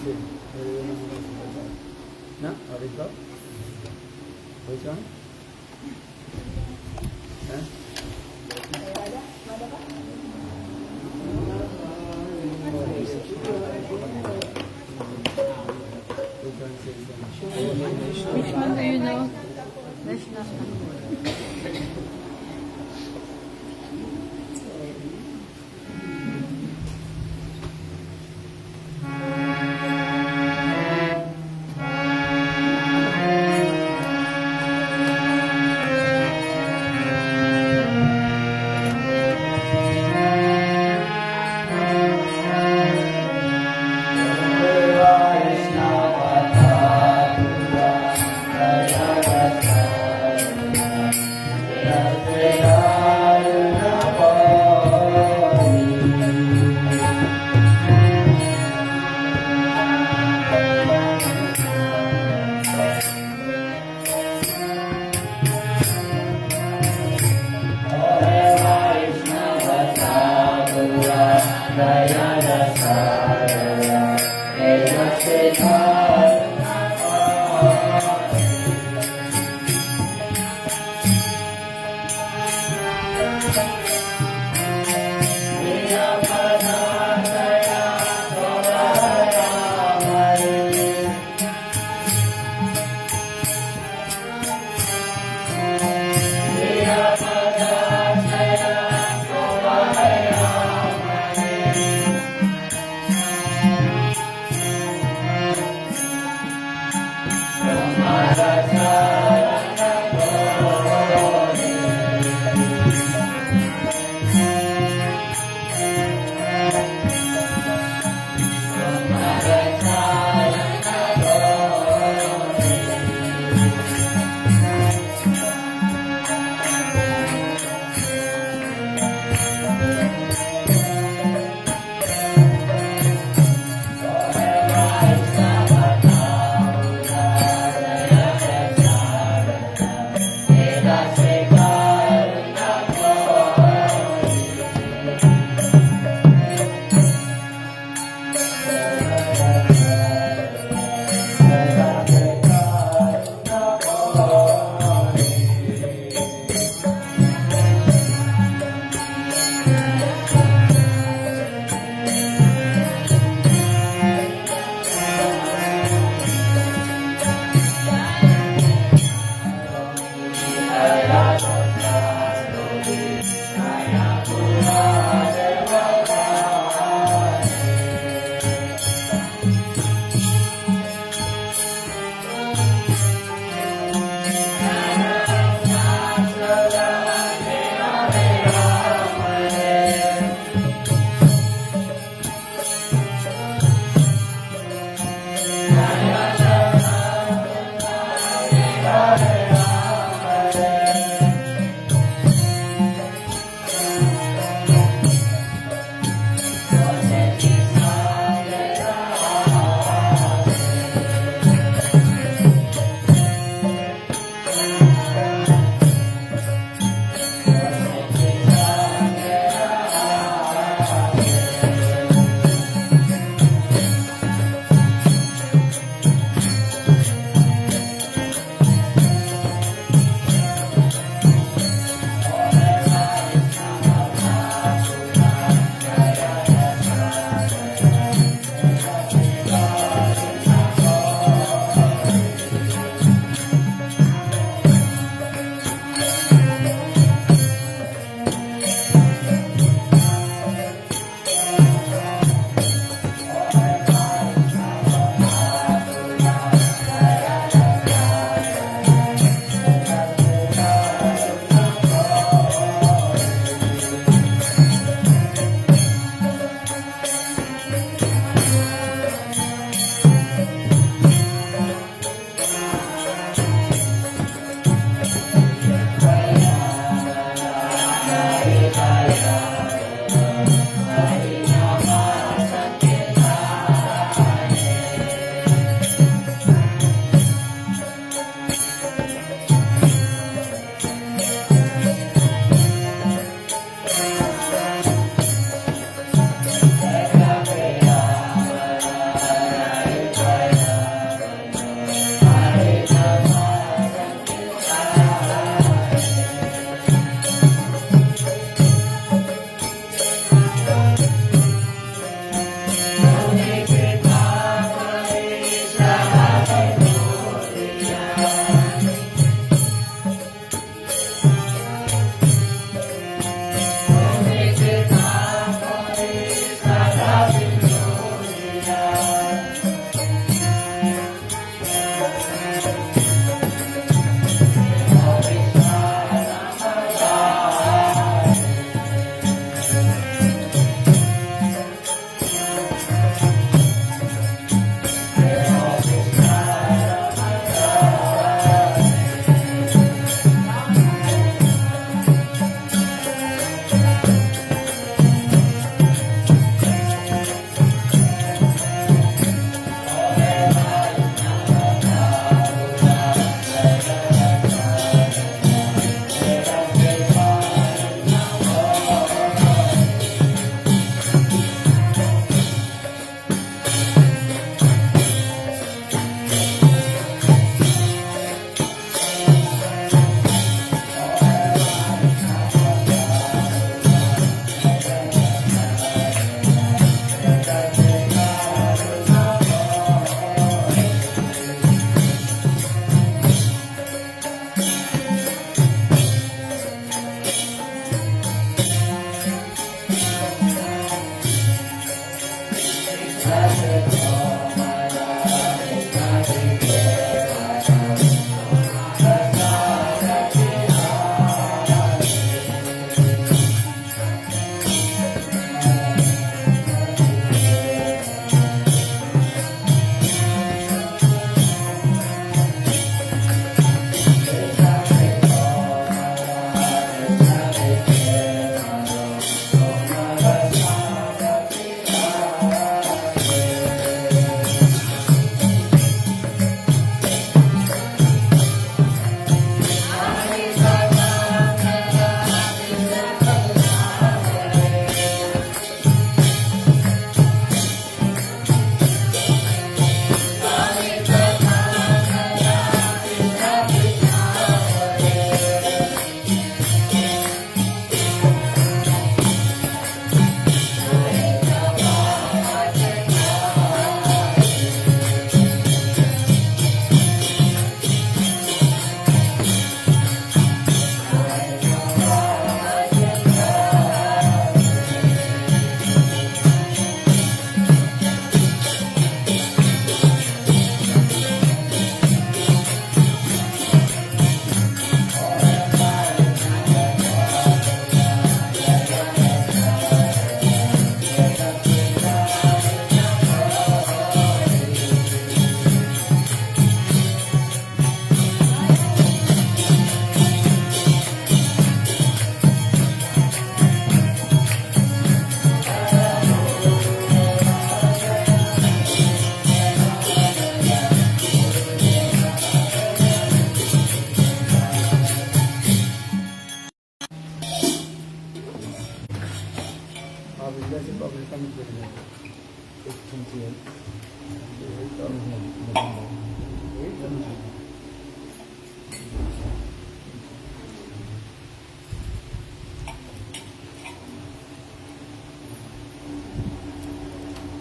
sing. No? Or is that? Which one? Huh? Which one do you know? Krishna.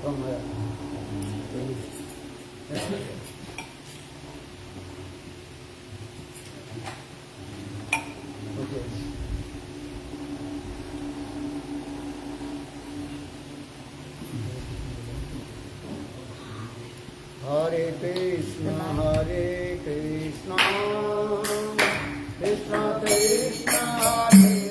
From where? Okay. Hare Krishna, Krishna Krishna, Hare Hare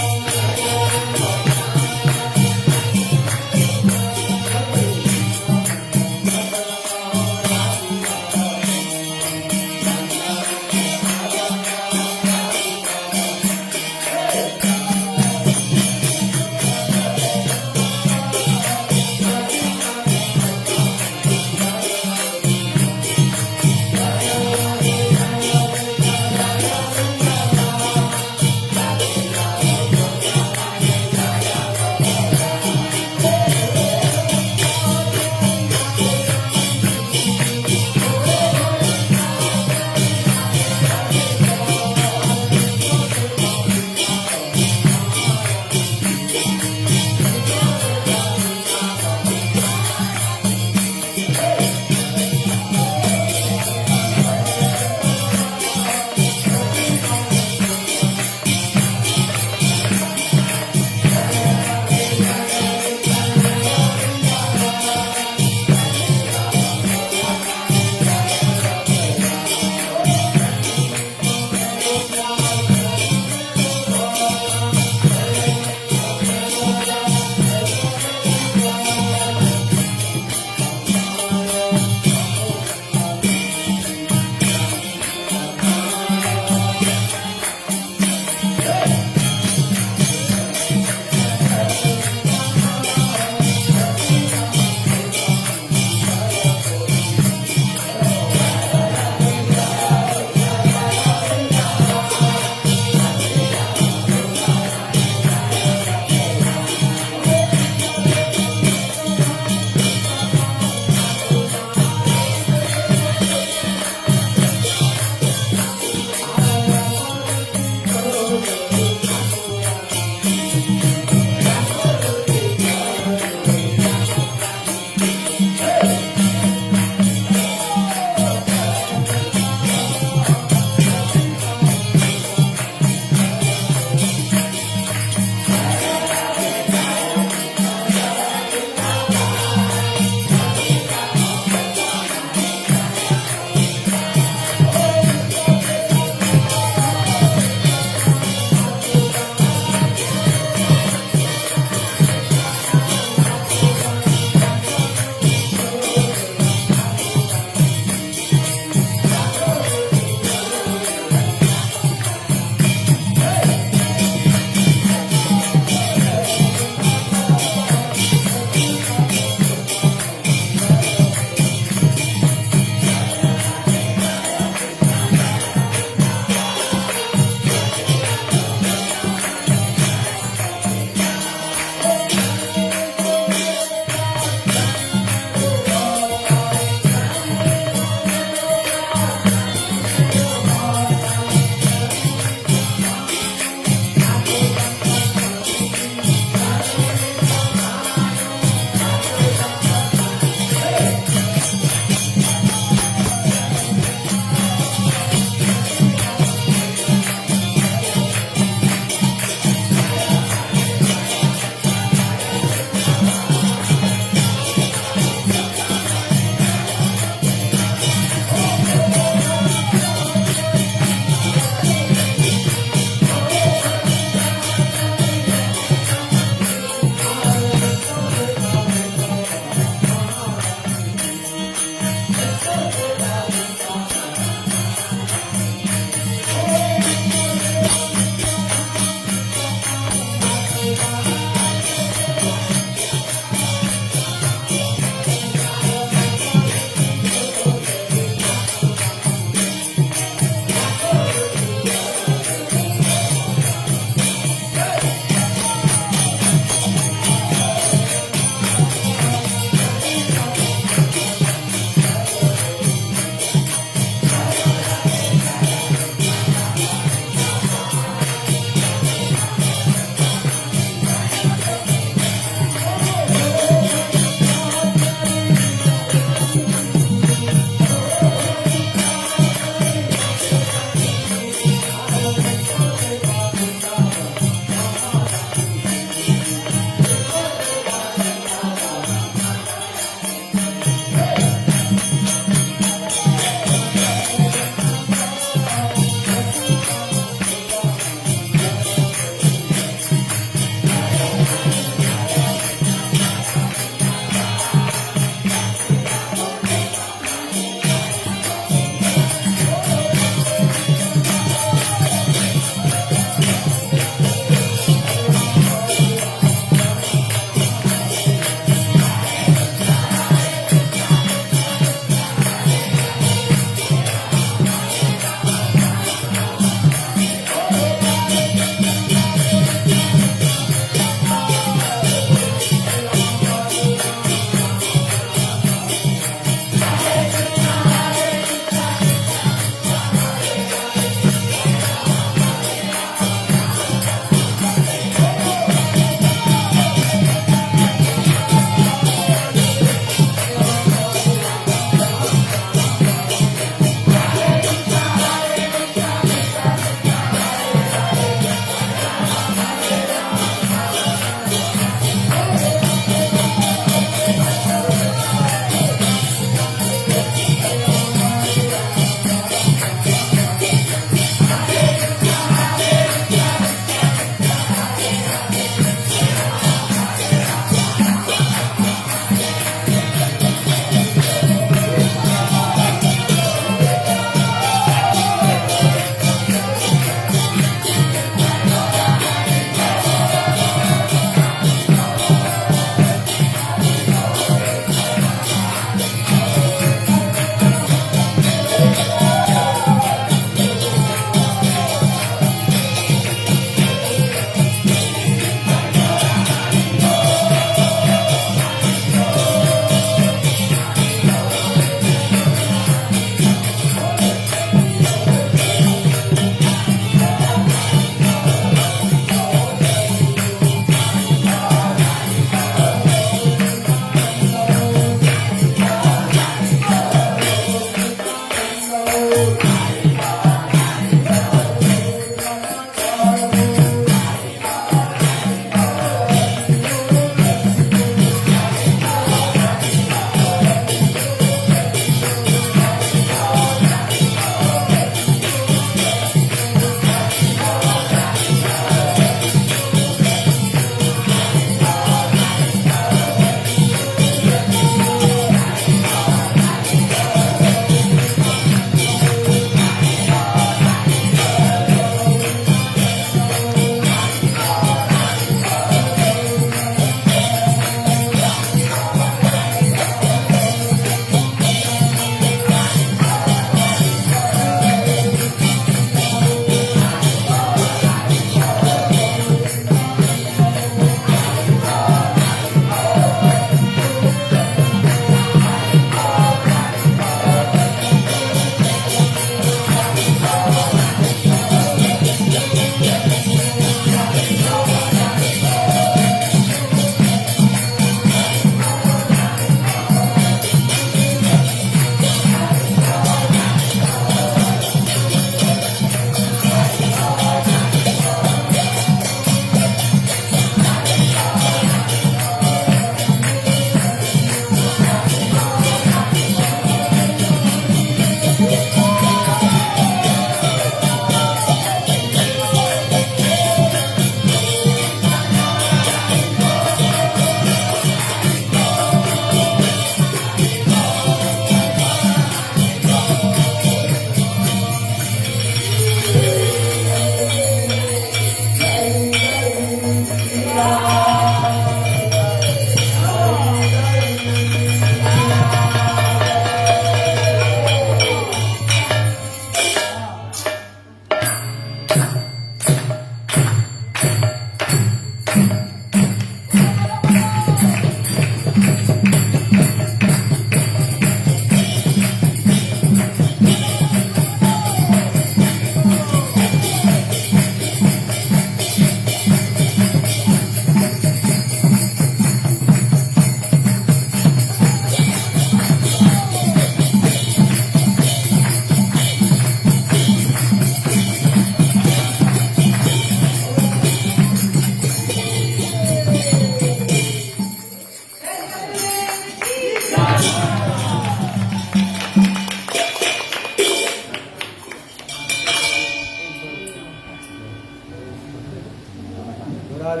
Hi,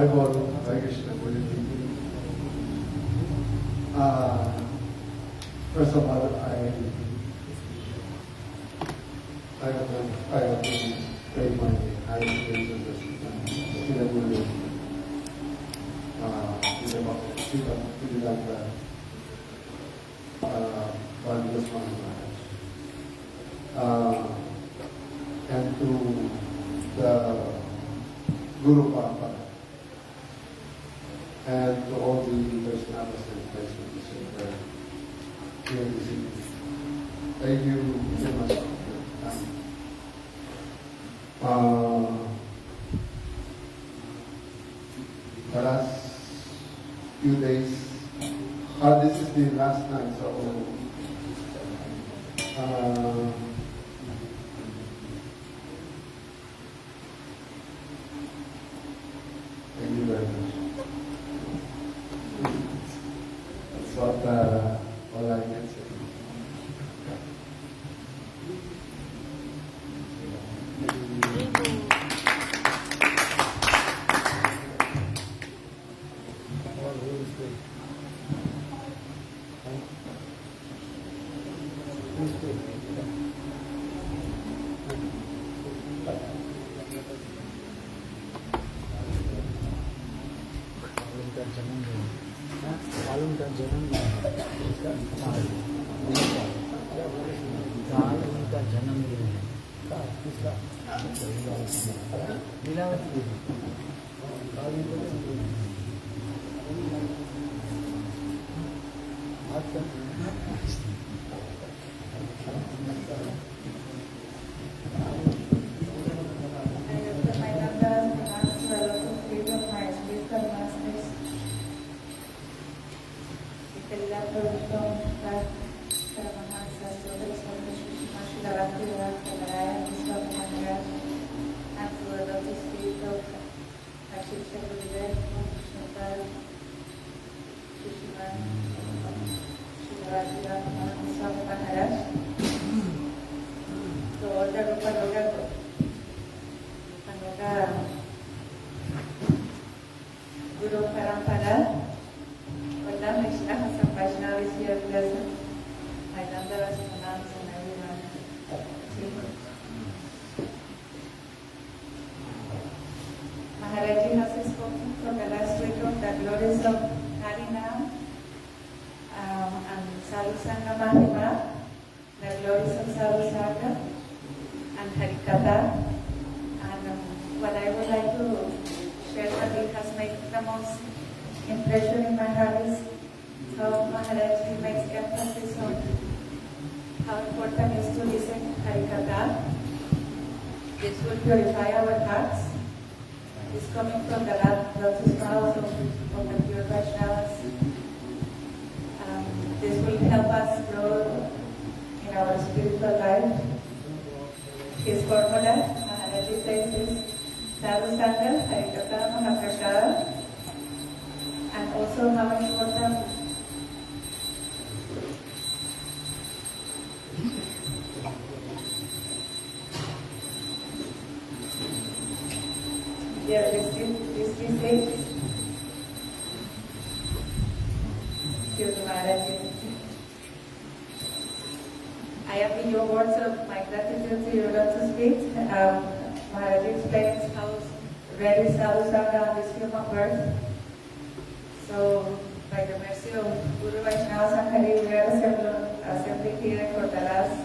Vaco. Hi, Krishna. Good evening. First of all, I have to pay my highest praises as Srila Guru, Srila Bhaktisiddhanta Prabhupada, and to the Guru Papa, and to all the personalities and placements here this evening. Thank you very much for your time. The last few days, this is the last night, so thank you very much. That's what all I can say. And sadhu-sanga, the glories of sadhu-sanga, and Harikatha. And what I would like to share that it has made the most impression in my heart is how Maharaj makes emphasis on how important it is to listen to Harikatha. This will purify our hearts. It's coming from the lotus mouth of the pure Vaishnavas. This will help us grow in our spiritual life. His formula, Maharaj says, is sadhu-sanga, Harikatha, Mahaprasada, and also how important this says, excuse me, Maharaj. I am in your words of my gratitude to your lotus feet. Maharaj explains how rare is sadhu-sanga on this human birth. So, by the mercy of Guru Vaishnava Sanghari, we are assembling here for the last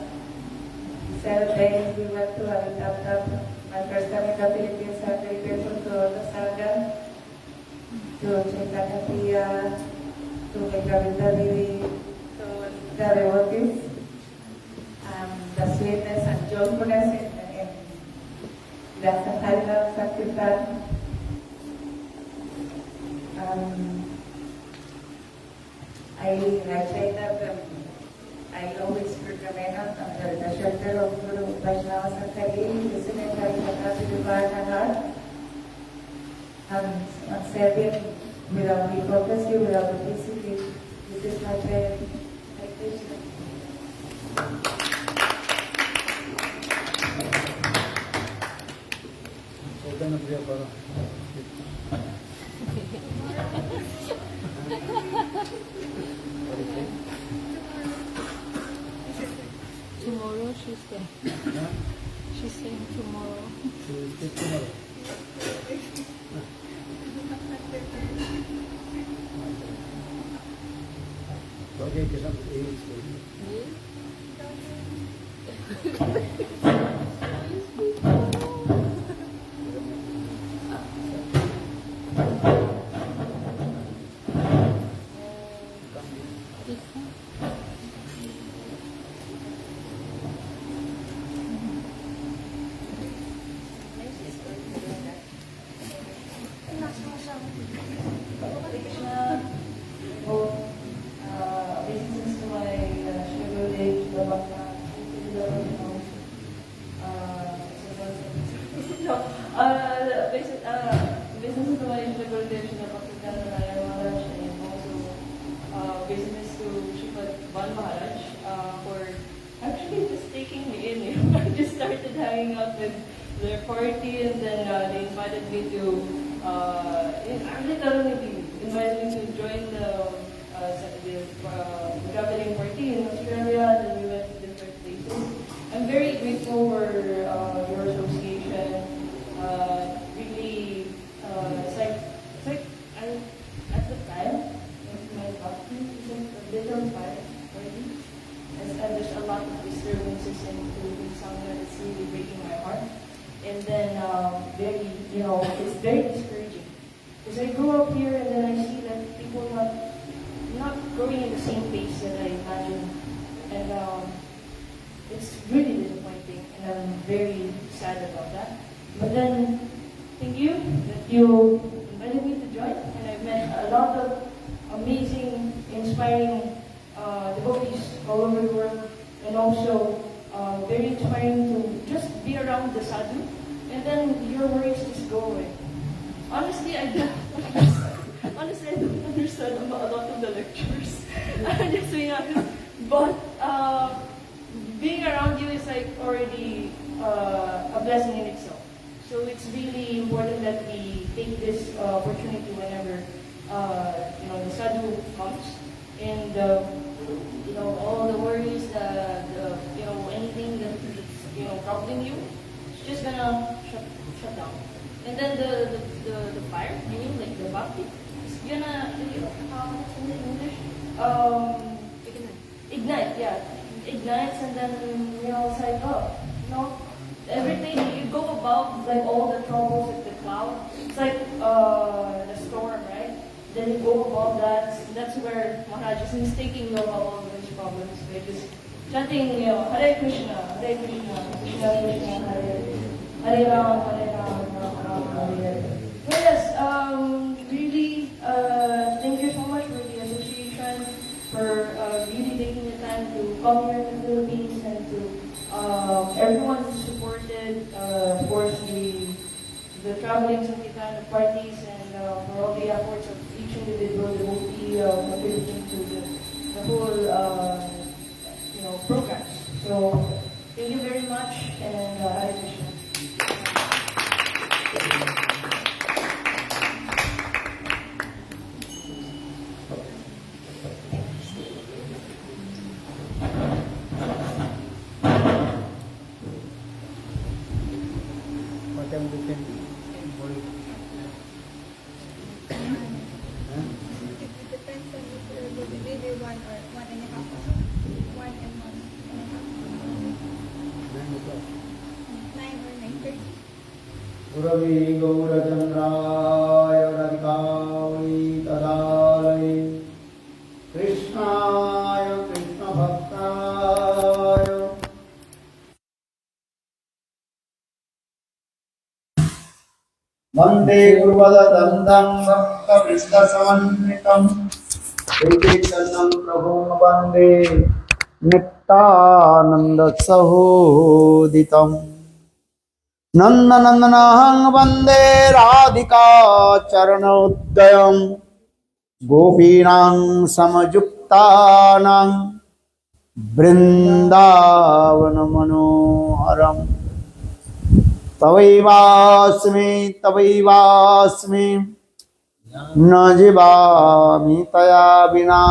7 days. We went to Harikatha. My first time in the Philippines, I'm very grateful to all the Sangha, to Chaitanya Priya, to Megavita Devi, to the devotees, the sweetness and joyfulness in the sadhana sankirtan. I say that I always recommend under the shelter of Guru Vaishnava Sankari, listening to Harikatha and serving without hypocrisy, without obesity. This is my prayer. Hare Krishna. Tomorrow she's there. She's saying tomorrow. Okay, get up to business to Srila Bhaktisiddhanta for actually just taking me in. I just started hanging out with their party, and then they invited me to literally invited me to join the gathering party in Australia. Then we went to different places. I'm very grateful for your association. Really, it's like at the time, my bhakti is a little fire already. And there's a lot of disturbances in the sangha that's really breaking my heart. And then it's very discouraging. Because I grew up here and then I see that people not growing in the same pace that I imagined. And it's really disappointing, and I'm very sad about that. But then, thank you that you invited me to join, and I've met a lot of amazing, inspiring devotees all over the world, and also very inspiring to just be around the sadhu, and then your worries just go away. Honestly, I don't understand a lot of the lectures. Just being honest, but being around you is like already a blessing in itself. So it's really important that we take this opportunity whenever the sadhu comes, and all the worries, anything that's troubling you, it's just gonna shut down. And then the fire, meaning like the bhakti, is gonna what's in English? Ignite, yeah. Ignites, and then it's like everything you go above, like all the troubles with the cloud. It's like the storm, right? Then you go above that. That's where Maharaj is taking over all of these problems by just chanting, Hare Krishna, Hare Krishna, Krishna Krishna, Hare Ram, Ram Ram, Hare. Yes, really, thank you so much for the association, for really taking the time to come here to the Philippines, and to everyone who supported, of course, the traveling Sankirtan parties, and for all the efforts of each individual devotee contributing to the whole programs. So thank you very much, and Hare Krishna. What time we can It depends on if you're going to be maybe 1 or 1.5 hours. 1 and 1.5. 9 or 9:30. Guravi Gaurachandraya Radhikavi Tadalai Krishnaya Krishna Bhakti वन्दे गुरुपददन्तं भक्तवृन्दसमन्वितं श्रीचैतन्यं प्रभुं वन्दे नित्यानन्दसहोदितं नन्दनन्दनाहं वन्दे राधिका चरणोदयं गोपीनां समयुक्तानां बृन्दावनमनोहरम् तवैवास्मि न जीवामि तया विना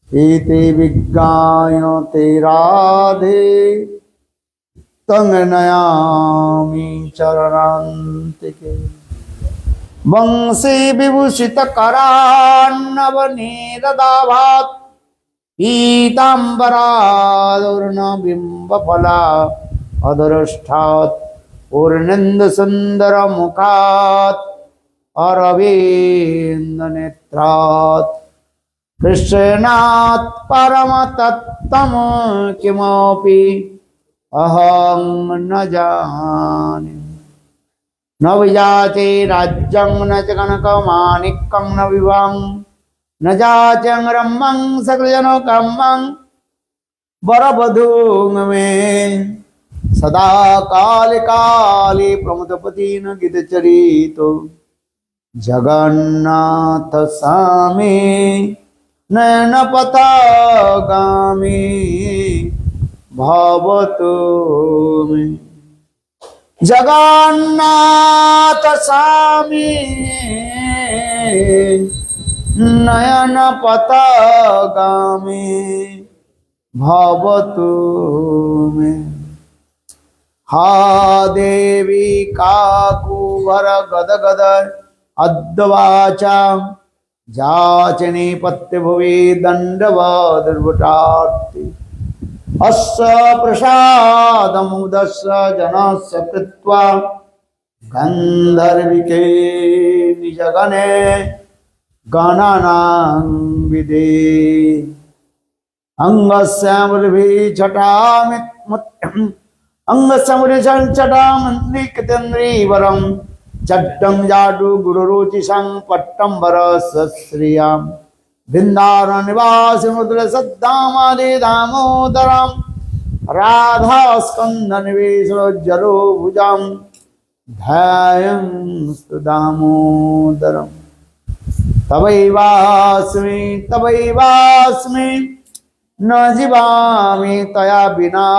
इति विज्ञायते राधे तं नयामि चरणान्तिके वंशी विभूषितकरान्नवनीरदाभात् पीताम्बरादुर्नबिम्बफला अधरष्ठात् पूर्णेन्दुसुन्दरमुखात् अरविन्दनेत्रात् कृष्णात् परमतत्त्वं किमपि अहं न जाने न विजाते राज्यं न च कनकमाणिक्यं न विवां न जाचं रम्यं सकलजनकाम्यं वरवधूं मे सदा काले काले प्रमुदपति न गितचरितो जगन्नाथ स्वामी नयनपथगामी भवतु मे जगन्नाथ स्वामी नयनपथगामी भवतु मे हा देवी काकुवर गदगद अद्वाचा जाचने पत्यभुवि दण्डवदुर्भटार्ति अस्य प्रसादमुदस्य जनस्य कृत्वा गन्धर्विके निजगणे गणानां विदे अंगस्यामृभिर्छटामित् अंगसमुनिचटामन्त्रिकतेन्द्रीवरं चट्टं जाडु गुरुरुचिशं पट्टं वरसश्रियां वृन्दारनिवासि मुद्रसद्दामादि दामोदरं राधास्कन्धनिवेशोज्जलो भुजां ध्यायं दामोदरं तवैवास्मि न जीवामि तया विना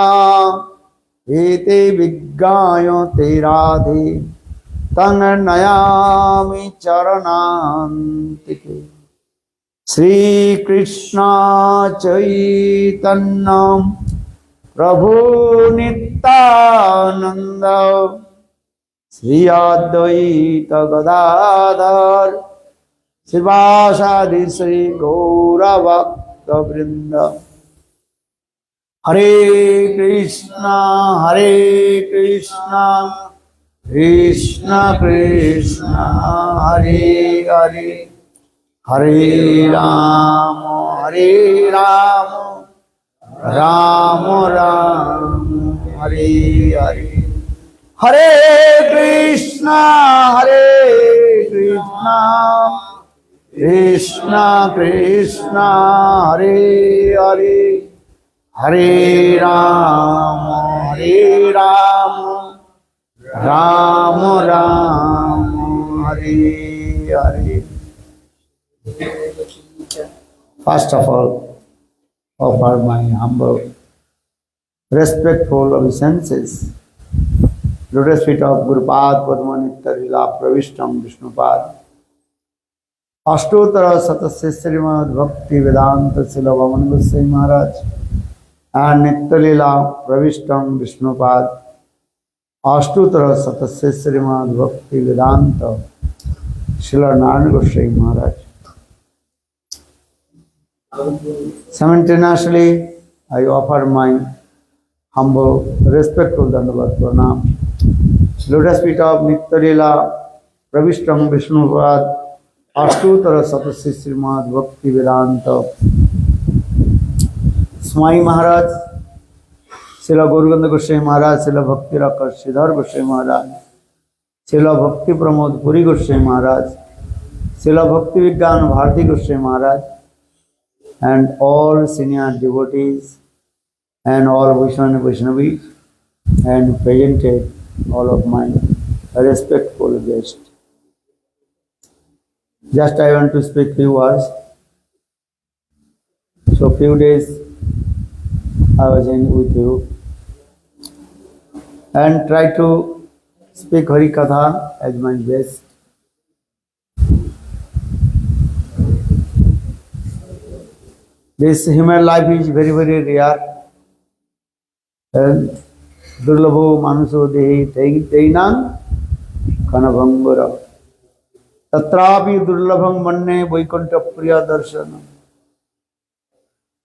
एते विज्ञायते राधे तं नयामि चरणान्तिके श्री कृष्ण चैतन्य प्रभु नित्यानंद श्री अद्वैत गदाधर शिवासादि श्री गौरभक्तवृंद हरे Krishna Krishna Krishna Hare Hare Hare Ram Ram Ram Hare Hare Hare Krishna Krishna Krishna Hare Hare Hare Ram Ram Ram Hare Hare First of all, offer my humble, respectful obeisances. Lotus feet of Gurupad Padmanitya Lila Pravishtam Vishnupad. Ashtotara Satasya Srimad Bhakti Vedanta Srila Bhaktisiddhanta Maharaj and Nitya Lila Pravishtam Vishnupad. Ashtotara Satasya Srimad Bhakti Vedanta Srila Narayana Maharaj. Simultaneously, I offer my humble, respectful Dandavat Pranam. Lotus feet of Nitya Lila Pravishtam Vishnupad. Ashtotara Satasya Srimad Bhakti Vedanta Swami Maharaj, Srila Guruganda Goswami Maharaj, Srila Bhakti Rakar Sridhar Goswami Maharaj, Srila Bhakti Pramod Puri Goswami Maharaj, Srila Bhakti Vigyan Bharati Goswami Maharaj, and all senior devotees and all Vaishnavis, and presented all of my respectful guests. Just I want to speak few words. So few days I was in with you and try to speak Harikatha as my best. This human life is very, very rare. And Durlabho Manuso Dehi Teinam Kanabhangura Tatrapi Durlabham Manne Vaikuntha Priya Darshanam.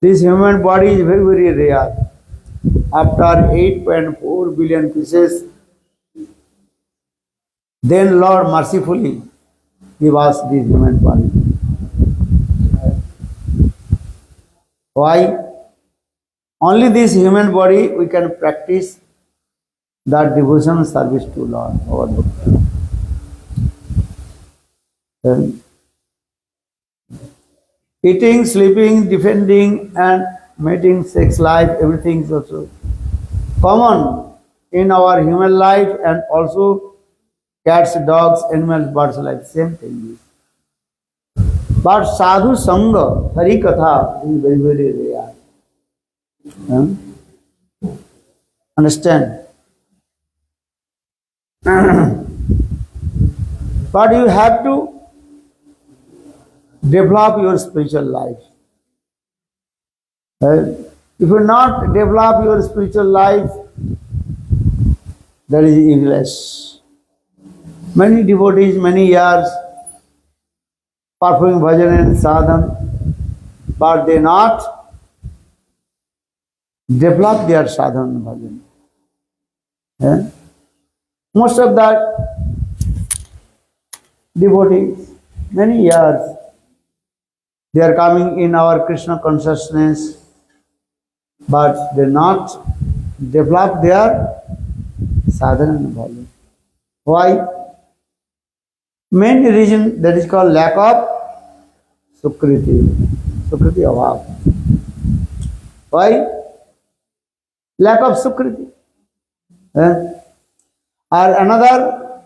This human body is very, very rare. After 8.4 billion pieces, then Lord mercifully give us this human body. Why? Only this human body we can practice that devotional service to Lord, our Bhakti. Then eating, sleeping, defending and mating, sex life, everything is also common in our human life and also cats, dogs, animals, birds life, same thing. But sadhu-sanga, Harikatha is very, very rare. Understand? But you have to develop your spiritual life. If you not develop your spiritual life, that is useless. Many devotees, many years performing bhajana and sadhana, but they not develop their sadhana and bhajana. Most of the devotees, many years, they are coming in our Krishna consciousness, but they not develop their sadhana and bhajana. Why? Main reason that is called lack of sukrti, sukrti abhav. Why? Lack of sukrti. Or another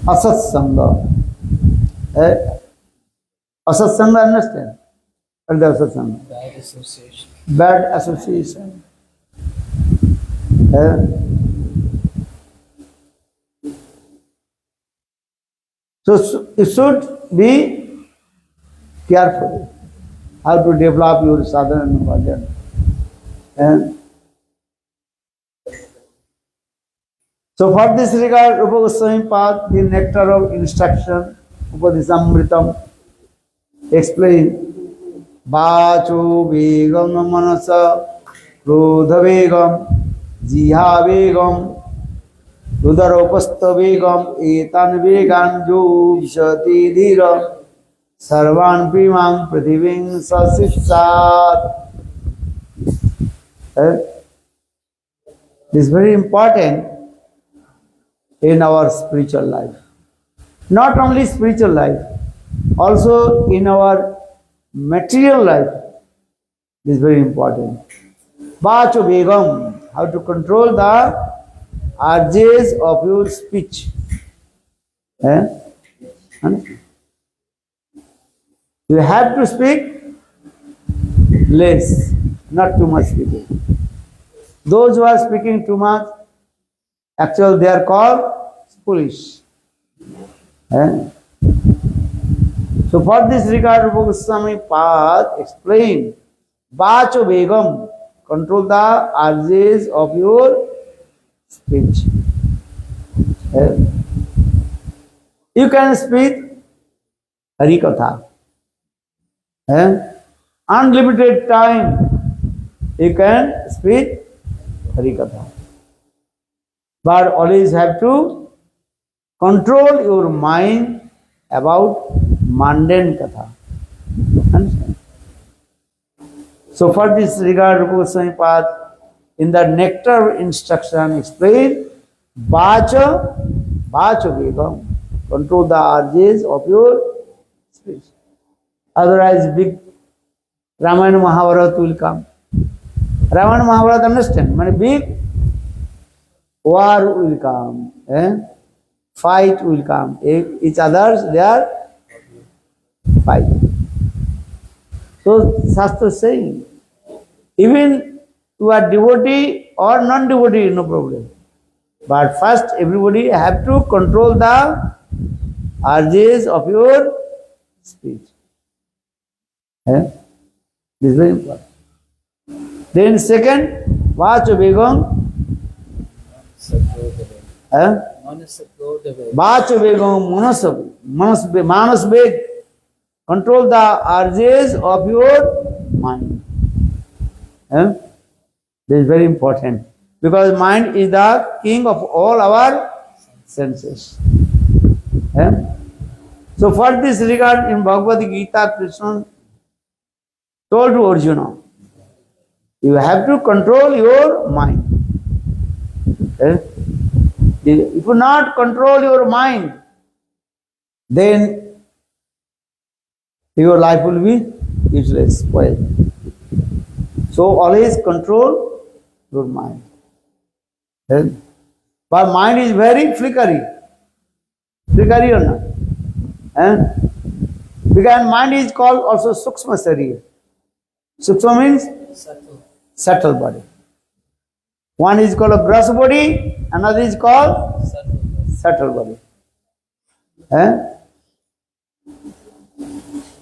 asat-sanga. Asat-sanga, understand? What is the asat-sanga? Bad association. Bad association. So you should be careful how to develop your sadhana and bhajana. So for this regard, Rupa Goswami Pad, the nectar of instruction, Upadhisamritam, explain Vaco vegam manasa krodha vegam jiha vegam Udaropastha vegam etan vegan jo vishati dhira sarvan primam prathiving sasisat. This is very important in our spiritual life. Not only spiritual life, also in our material life. This is very important. Vaco vegam, how to control the urges of your speech. You have to speak less, not too much people. Those who are speaking too much, actually they are called foolish. So for this regard, Rupa Goswami Pad explained, Vaco vegam, control the urges of your speech. You can speak Harikatha. Unlimited time you can speak Harikatha. But always have to control your mind about mundane katha. Understand? So for this regard, Rupa Goswami Pad in the nectar instruction explain Vaca Vaco vegam. Control the urges of your speech. Otherwise, big Ramayana Mahabharata will come. Ramayana Mahabharata understand? Many big war will come. Fight will come. Each others they are fighting. So Shastra is saying, even you are devotee or non-devotee, no problem. But first everybody have to control the urges of your speech. This is very important. Then second, Vaco vegam. Vaco vegam manas veg. Control the urges of your mind. This is very important. Because mind is the king of all our senses. So for this regard in Bhagavad Gita, Krishna told to Arjuna, you have to control your mind. If you not control your mind, then your life will be useless, spoiled. So always control your mind. But mind is very flickery. Flickery or not? Because mind is called also Sukshma Sarira. Sukshma means subtle body. One is called a gross body, another is called subtle body.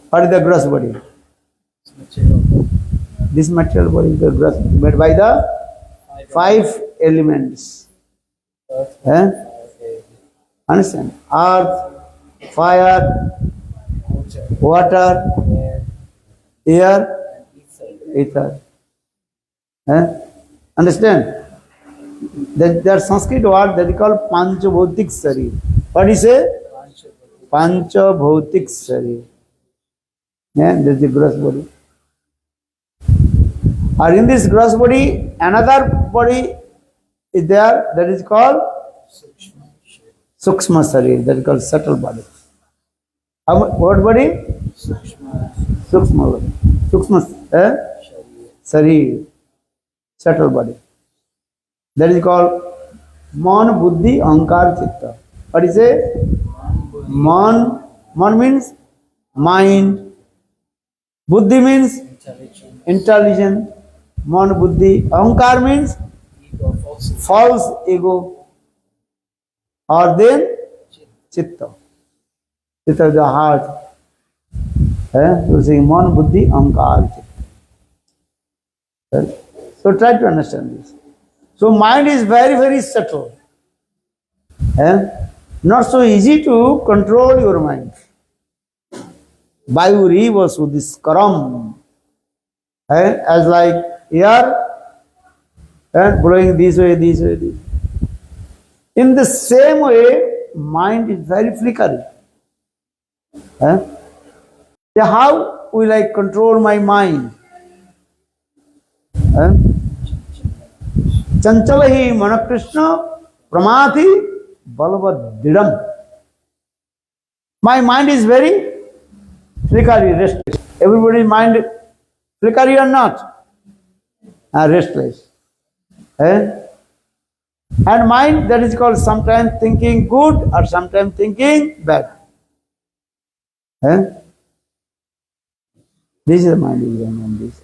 What is the gross body? This material body is the gross, made by the 5 elements. Understand? Earth, fire, water, air, ether. Understand? There are Sanskrit word that is called Panchabhautik Sharir. What is it? Panchabhautik Sharir. That is the gross body. Or in this gross body, another body is there that is called Sukshma Sharir, that is called subtle body. What body? Sukshma body. Sukshma Sharir, subtle body. That is called Man, Buddhi, Ahankar, Chitta. What is it? Man means mind. Buddhi means intelligence. Man, Buddhi. Ahankar means false ego. Or then Chitta. Chitta is the heart. You say Man, Buddhi, Ahankar, Chitta. So try to understand this. So mind is very, very subtle. Not so easy to control your mind. Vayu Sudiskaram. As like air blowing this way, this way, this. In the same way, mind is very flickering. How will I control my mind? Chanchalahi Manakrishna Pramati Balavad. My mind is very flickery, restless. Everybody's mind flickery or not? Restless. And mind that is called sometimes thinking good or sometimes thinking bad. This is the mind is going on this.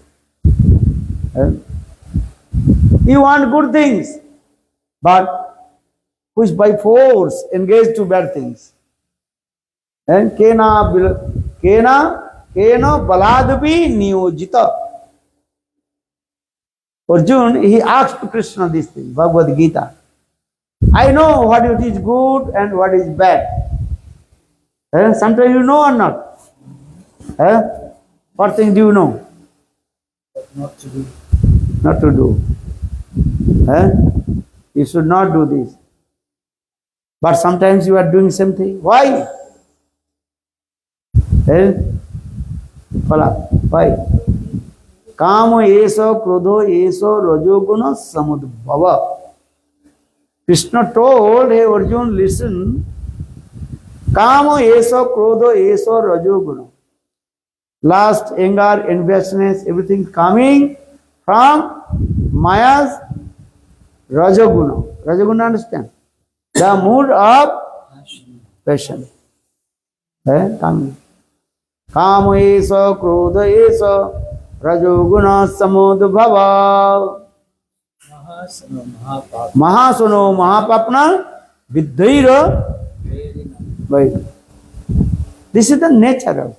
You want good things, but push by force, engage to bad things. And kena baladapi niyojita. Arjuna, he asked Krishna this thing, Bhagavad Gita. I know what it is good and what is bad. Sometimes you know or not. What thing do you know? Not to do. Not to do. You should not do this. But sometimes you are doing something. Why? Why? Kama eso, krodho eso, rajoguna samudbhava. Krishna told, hey Arjun, listen, kama esa, krodha esa, rajoguna. Lust, anger, enviousness, everything coming from Maya's rajoguna. Rajoguna, understand? The mood of passion. Coming. Kama esa, krodha esa, rajoguna samudbhava. Mahasono mahapapna viddhaira. This is the nature of.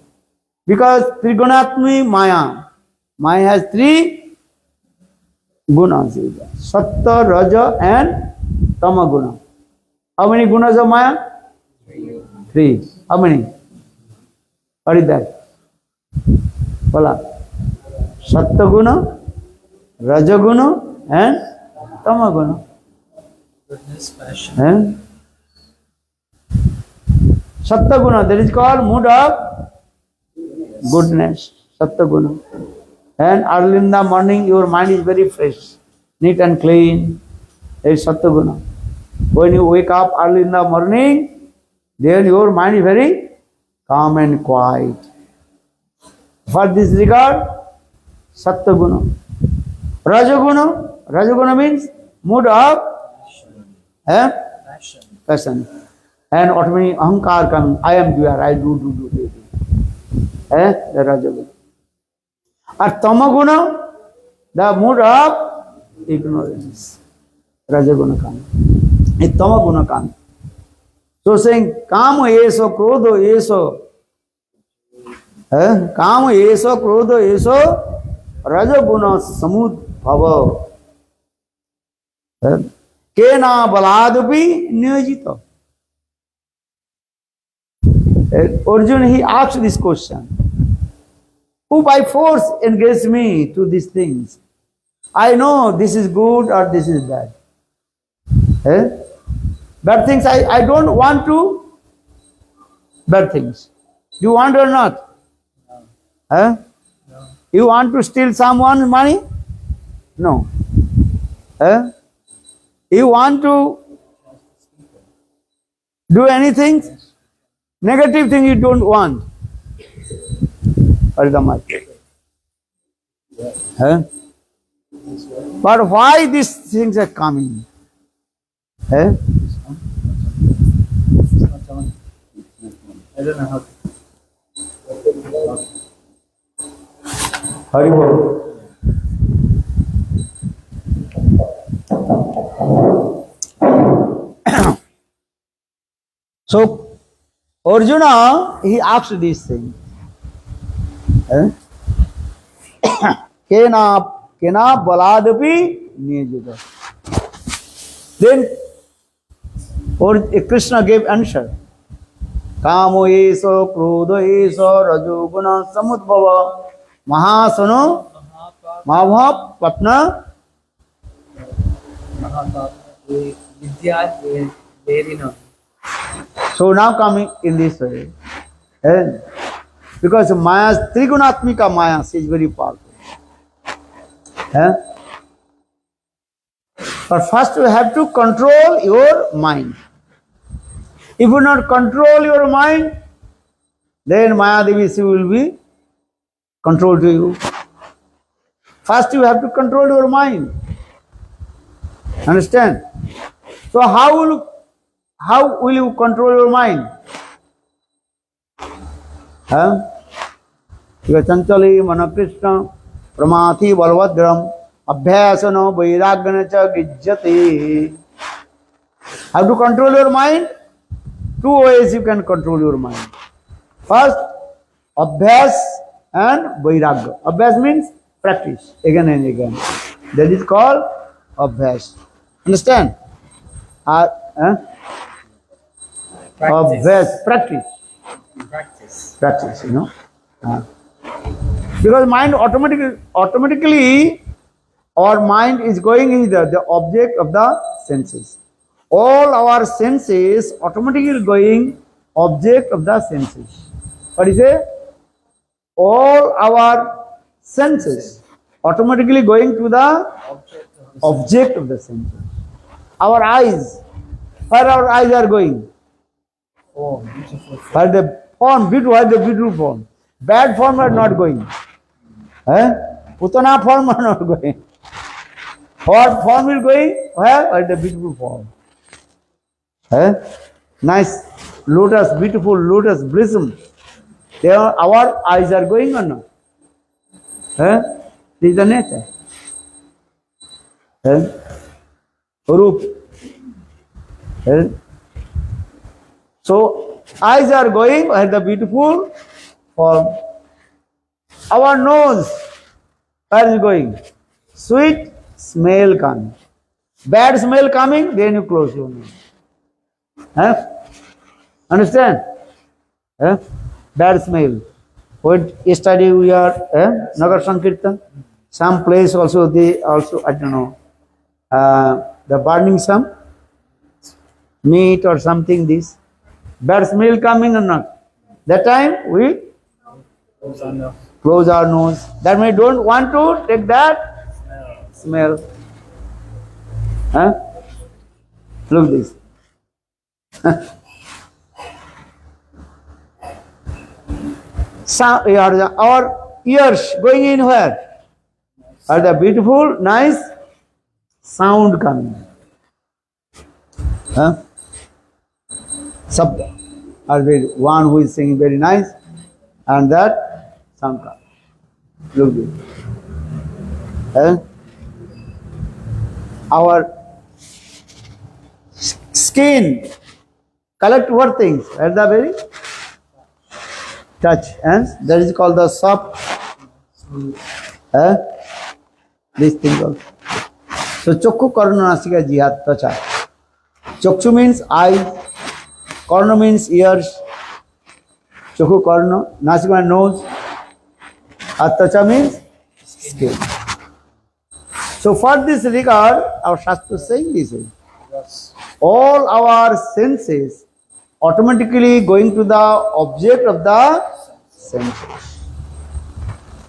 Because Trigunatmi Maya. Maya has three gunas. Satta, Raja and Tamaguna. How many gunas of Maya? Three. How many? What is that? Voila. Satta guna, Raja guna and Tamaguna. Goodness, passion. Satta guna, that is called mood of goodness, Satta guna. And early in the morning, your mind is very fresh, neat and clean. That is Satta guna. When you wake up early in the morning, then your mind is very calm and quiet. For this regard, Satta guna. Rajaguna. Rajaguna means mood of passion. And automatically ahankar comes. I am doer. I do. The Rajaguna. And Tamaguna, the mood of ignorance. Rajaguna comes. It Tamaguna comes. So saying, Kama eso, Krodho eso. Kama eso, Krodho eso, Rajaguna samudbhava. Kena baladapi niyajita. Arjuna, he asked this question. Who by force engaged me to these things? I know this is good or this is bad. Bad things, I don't want to. Bad things. You want or not? No. You want to steal someone's money? No. You want to do anything? Negative thing you don't want. But why these things are coming? I don't know how. Haribol. So Arjuna, he asked this thing. Kena baladapi niyajita. Then Krishna gave answer. Kamo eso, krodho eso, rajoguna samudbhava, mahasano, mahabhapna. So now coming in this way. Because Maya's Trigunatmika Maya, she is very powerful. But first you have to control your mind. If you not control your mind, then Maya Devi, she will be controlled to you. First you have to control your mind. Understand? So how will you control your mind? Chanchali Manakrishna Pramathi Balvadram Abhyasana Vairagana cha Gijjati. How to control your mind? Two ways you can control your mind. First, Abhyas and Vairagya. Abhyas means practice again and again. That is called Abhyas. Understand? Abhyas, practice. Practice, you know. Because mind automatically our mind is going in the object of the senses. All our senses automatically going object of the senses. What is it? All our senses automatically going to the object of the senses. Our eyes, where our eyes are going? Oh, beautiful. Where the form, where the beautiful form. Bad form are not going. Putana form are not going. What form is going? Where the beautiful form. Nice lotus, beautiful lotus blossom. There our eyes are going or not? This is the nature. Roop. So eyes are going where the beautiful form. Our nose, where is going? Sweet smell coming. Bad smell coming, then you close your nose. Understand? Bad smell. When yesterday we are Nagar Sankirtan, some place also they also, I don't know, the burning some meat or something, this bad smell coming or not. That time we close our nose. That means don't want to take that smell. Look this. Our ears going in where? Are the beautiful, nice sound coming. Sabda. Are very, one who is singing very nice, and that sound comes. Look this. Our skin collect what things? At the very touch, and that is called the soft. This thing also. So chokku karna nasika jihad tacha. Chokchu means eyes, karna means ears, chokku karna, nasika nose, and tacha means skin. So for this regard, our Shastra is saying this way. All our senses automatically going to the object of the senses.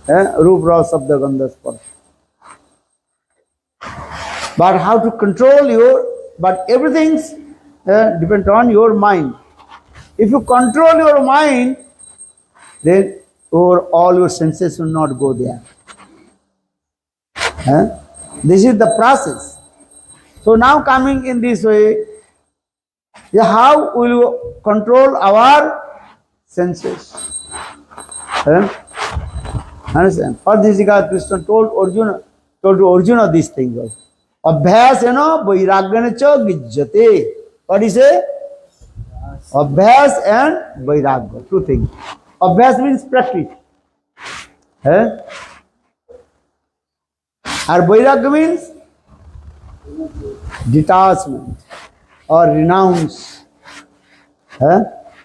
Roop, Rasa, Sabda, Gandha, Sparsha. But how to control but everything's depends on your mind. If you control your mind, then all your senses will not go there. This is the process. So now coming in this way, how will you control our senses? Understand? For this regard, Krishna told to Arjuna these things. Abhyasena vairagyana cha gijjate. What is it? Abhyas and vairagya. Two things. Abhyas means practice. And vairagya means detachment or renounce.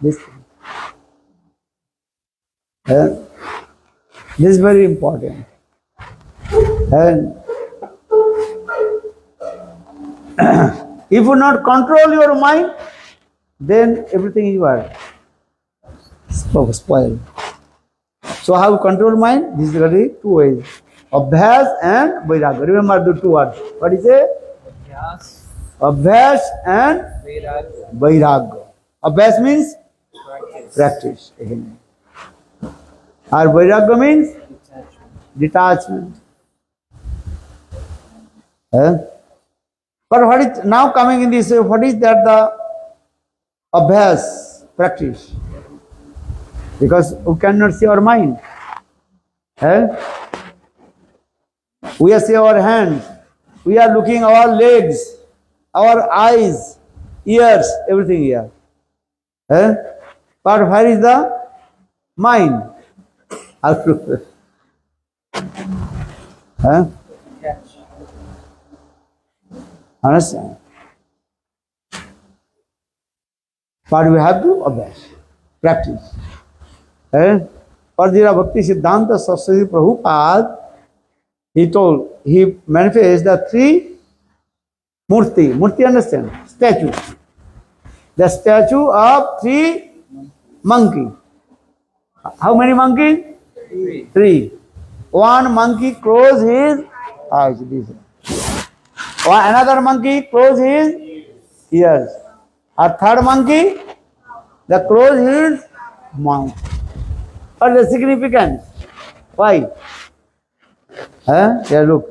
This thing. This is very important. And if you not control your mind, then everything is what? Spoiled. So how to control mind? This is really two ways. Abhyas and vairagya. Remember the two words. What is it? Abhyas and vairagya. Abhyas means practice. Or vairagya means detachment. But what is now coming in this? What is that the abhyas practice? Because we cannot see our mind. We are seeing our hands. We are looking our legs, our eyes, ears, everything here. But where is the mind? Understand? But we have to abhyas, practice. For Srila Bhaktisiddhanta Prabhupada, he manifests the three murti. Murti, understand? Statue. The statue of three monkey. How many monkeys? Three. One monkey close his eyes. Another monkey close his ears. A third monkey, the close his mouth. What is the significance? Why? Here look.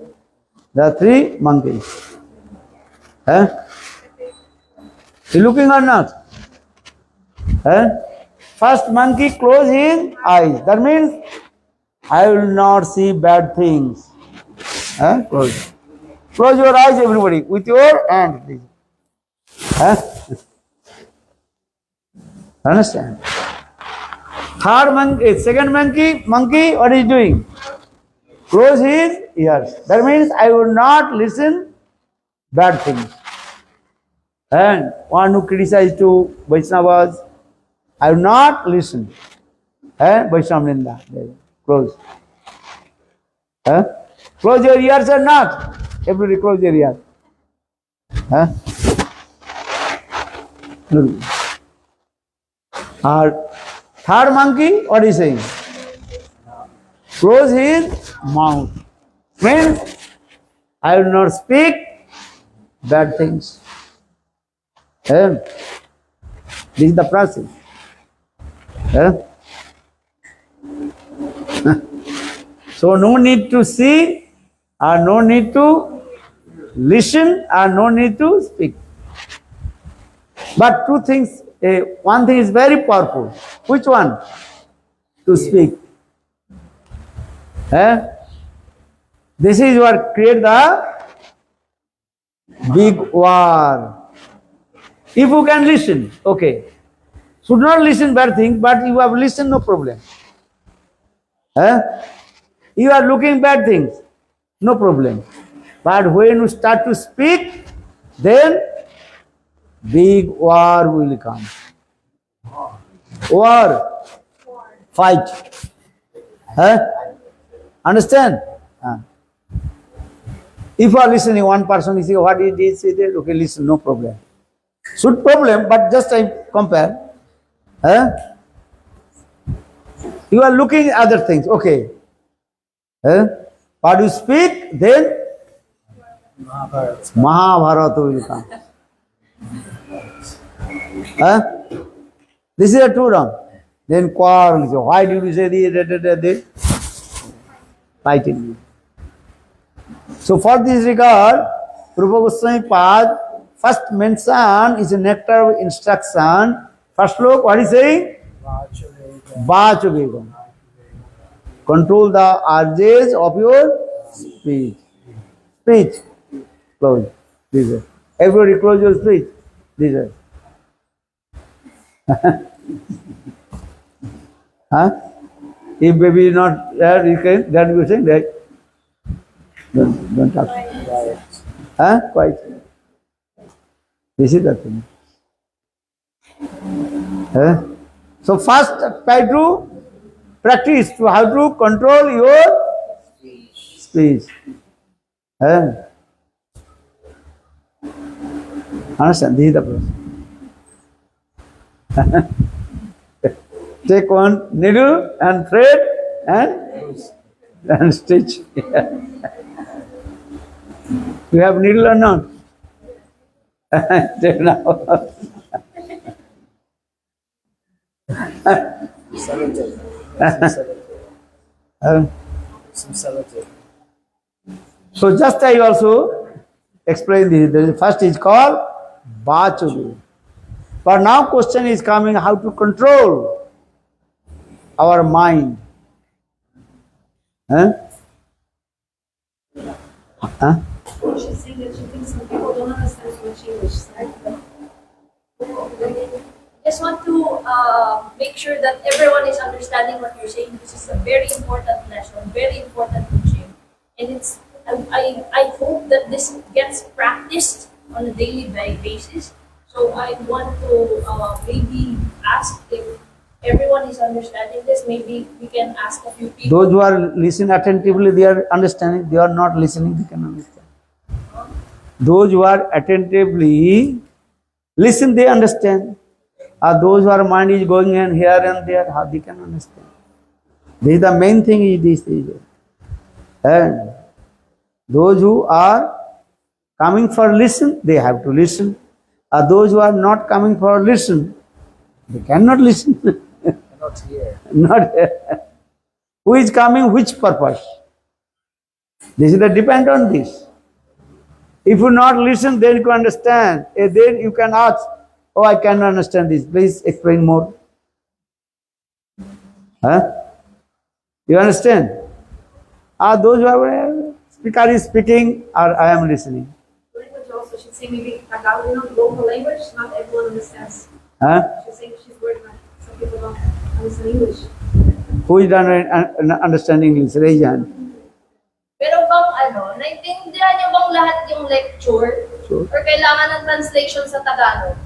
There are three monkeys. You looking or not? First monkey close his eyes. That means I will not see bad things. Close. Close your eyes, everybody, with your hand, please. Understand? Third monkey, second monkey, what is doing? Close his ears. That means I will not listen bad things. And one who criticizes to Vaishnavas, I will not listen. Vaishnava Ninda. Close. Close your ears or not? Everybody close your ears. Third monkey, what is saying? Close his mouth. Means I will not speak bad things. This is the process. So no need to see, or no need to listen, or no need to speak. But two things, one thing is very powerful. Which one? To speak. This is what create the big war. If you can listen, okay. Should not listen bad things, but you have listened, no problem. You are looking bad things, no problem. But when you start to speak, then big war will come. War. Fight. Understand? If you are listening, one person is saying, what is this? Okay, listen, no problem. Should problem, but just I compare. You are looking at other things, okay. But you speak, then Mahabharata will come. This is a true wrong. Then quarrel. So why did you say this? Fighting. So for this regard, Prabhupada Goswami Pad first mention is a nectar of instruction. First look, what is saying? Vaco vegam. Control the urges of your speech. Speech. Close. This is. Everybody close your speech. This is. If baby is not there, you can, then you saying that. Don't talk. Quiet. This is the thing. So first try to practice to how to control your speech. Understand? This is the process. Take one needle and thread and stitch. You have needle or not? Take now. Some sellotape. So just I also explain this. The first is called Vaco. But now question is coming how to control our mind. She's saying that she thinks some people don't understand what she was just want to make sure that everyone is understanding what you're saying. This is a very important lesson, very important teaching. And it's I hope that this gets practiced on a daily basis. So I want to maybe ask if everyone is understanding this. Maybe we can ask a few people. Those who are listening attentively, they are understanding. They are not listening, they can understand. Those who are attentively listen, they understand. Those who are mind is going in here and there, how they can understand. This is the main thing is this. And those who are coming for listen, they have to listen. Those who are not coming for listen, they cannot listen. Not here. Not who is coming, which purpose? This is the depend on this. If you not listen, then you can understand. Then you can ask, oh, I cannot understand this. Please explain more. Huh? You understand? Those who are speaker is speaking, or I am listening. Language also should say maybe Tagalog, local language, not everyone understands. Huh? Should say she's worried that some people don't understand English. Who is understanding English? Raise your hand. Pero bang naintindihan niyo bang lahat yung lecture? Sure. Or kailangan ng translation sa Tagalog?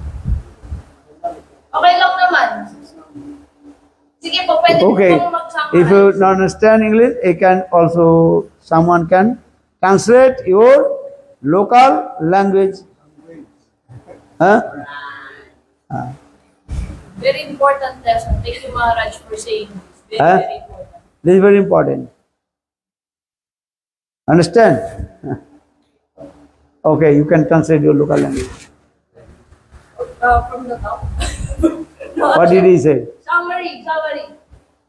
Okay lang naman. Sige po, pwede Okay. po mag-summarize. If you don't understand English, someone can translate your local language. Huh? Very important lesson. Thank you, Maharaj, for saying this. Huh? Very important. This is very important. Understand? Okay, you can translate your local language. From the top. What did he say? Summary.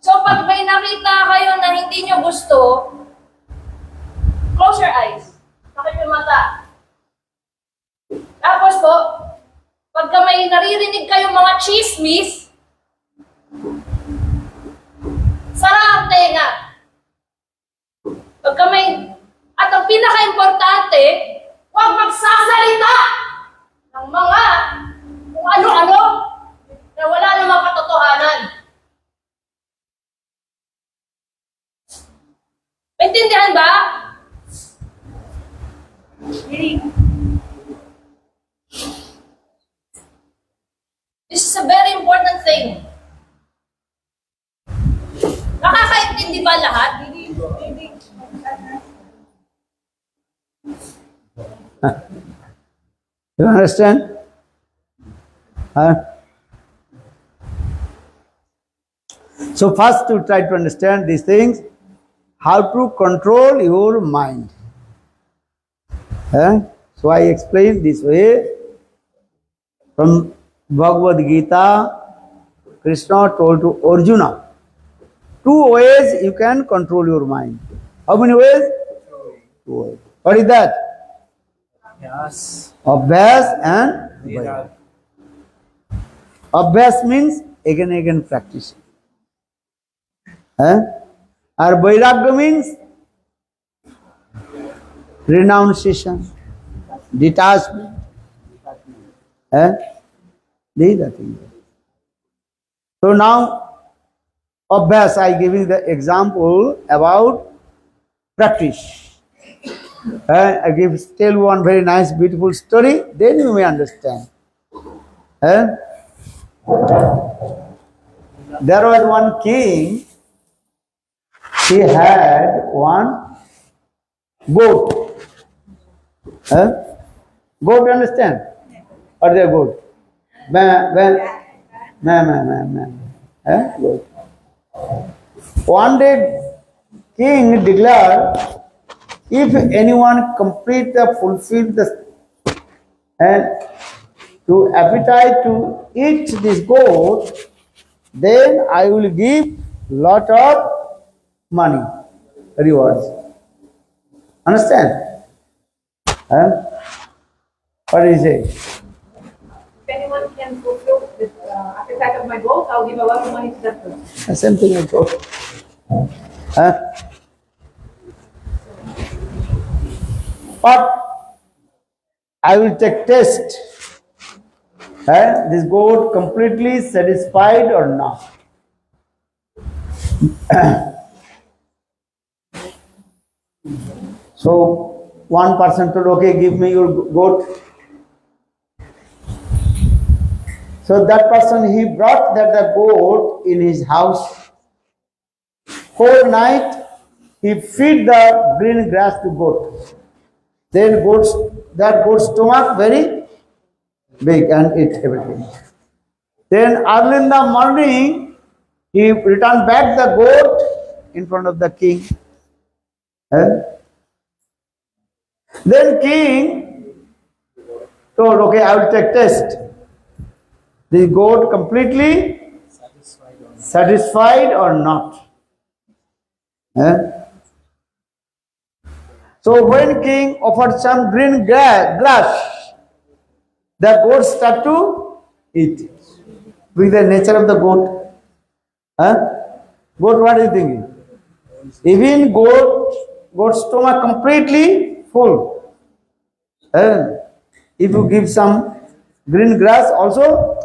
So, pag may nakita kayo na hindi nyo gusto, close your eyes. Takip yung mata. Tapos po, pagka may naririnig kayong mga chismis, sara ang tenga. Pagka may, at ang pinaka-importante, huwag magsasalita ng mga kung ano-ano na wala namang katotohanan. Maintindihan ba? This is a very important thing. Nakakaintindi ba lahat? You understand? Huh? So first to try to understand these things, how to control your mind. Huh? So I explain this way. From Bhagavad Gita, Krishna told to Arjuna, 2 ways you can control your mind. How many ways? 2 ways. What is that? Yes. Abhyas and Yeah. Vairag. Abhyas means again practice. Or Vairagya means renunciation, detachment. These are things. So now, Abhyas, I give you the example about practice. I tell one very nice, beautiful story, then you may understand. There was one king, he had one goat. Goat, understand? What is a goat? Goat. One day, king declared, if anyone fulfill the to appetite to eat this goat, then I will give lot of money, rewards. Understand? What is it? If anyone can fulfill the appetite of my goals, I'll give a lot of money to that person. Same thing I told. But I will take test. This goat completely satisfied or not? So one person told, okay, give me your goat. So that person, he brought the goat in his house. Whole night he feed the green grass to goat. Then that goat's stomach very big and eat everything. Then early in the morning, he returned back the goat in front of the king. Then king told, okay, I will take test. The goat completely satisfied or not. Eh? So when king offered some green grass, the goat start to eat. With the nature of the goat. Huh? Goat, what is thinking? Even goat stomach completely full. If you give some green grass also,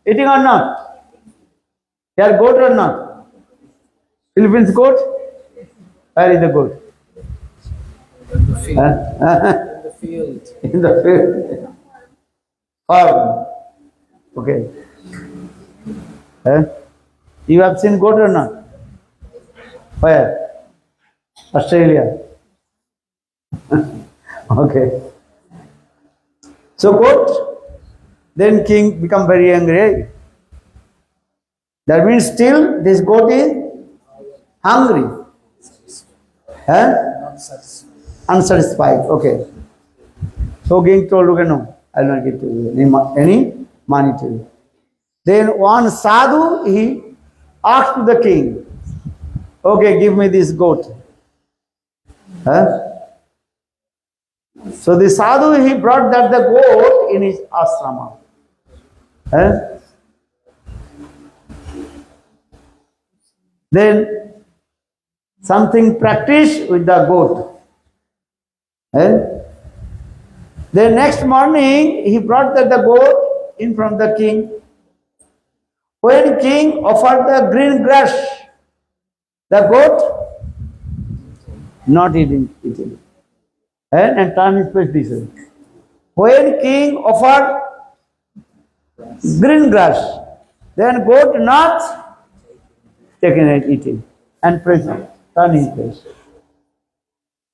eating or not? Here goat or not? Philippines goat? Where is the goat? In the field. In the field. Farm. Okay. You have seen goat or not? Where? Australia. Okay. So goat, then king become very angry. That means still this goat is hungry. Not satisfied. Unsatisfied. Okay. So king told, okay, no, I will not give to you any money to you. Then one sadhu, he asked to the king, okay, give me this goat. So the sadhu, he brought that the goat in his ashrama. Then something practiced with the goat. Then next morning, he brought the goat in front of the king. When king offered the green grass, the goat not eating. And turn his face this way. When king offered green grass, then goat not taking and eating and present, turn his face.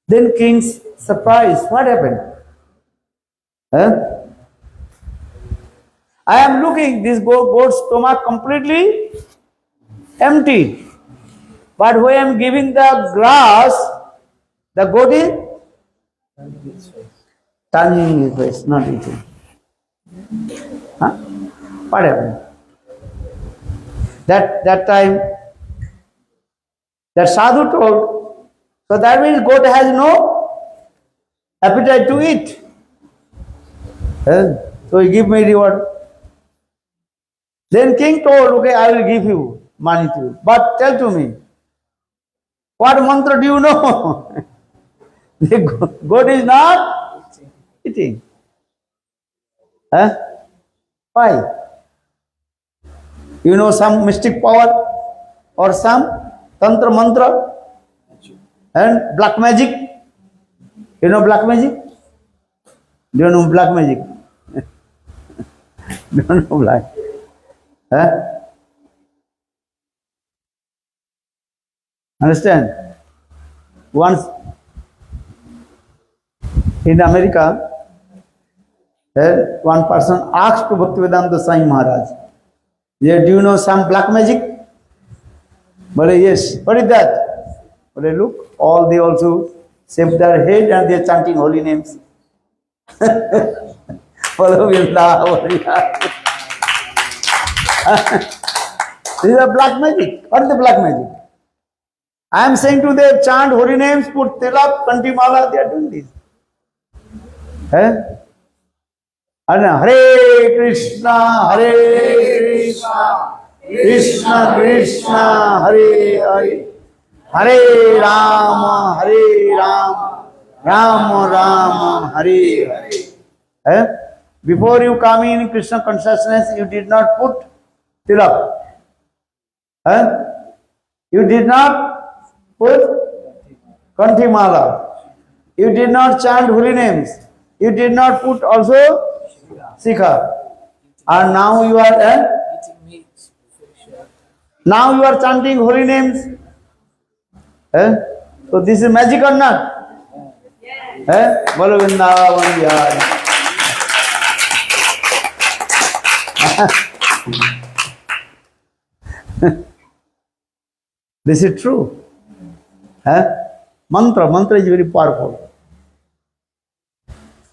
Then king's surprised, what happened? I am looking, this goat's stomach completely empty. But when I am giving the grass, the goat is turning his face, not eating. What happened? That time, that sadhu told, so that means goat has no appetite to eat. So he give me reward. Then king told, okay, I will give you money to you. But tell to me, what mantra do you know? The goat is not eating. Why? You know some mystic power or some tantra mantra and black magic? You know black magic? Do you know black magic? Don't know black. Understand? Once in America, one person asked to Bhaktivedanta Swami Maharaj, yeah, do you know some black magic? But yes, what is that? But look, all they also shave their head and they are chanting holy names. Follow This is a black magic. What is the black magic? I am saying to them, chant holy names, put tilak, kantimala, they are doing this. And Hare Krishna, Krishna Krishna, Hare Hare, Hare Rama, Rama Rama, Hare Hare. Before you come in Krishna consciousness, you did not put tilak. You did not put kantimala. You did not chant holy names. You did not put also sikha. And now you are now you are chanting holy names. So this is magic or not? Bolo Vrindavan Vihari. This is true. Mantra is very powerful.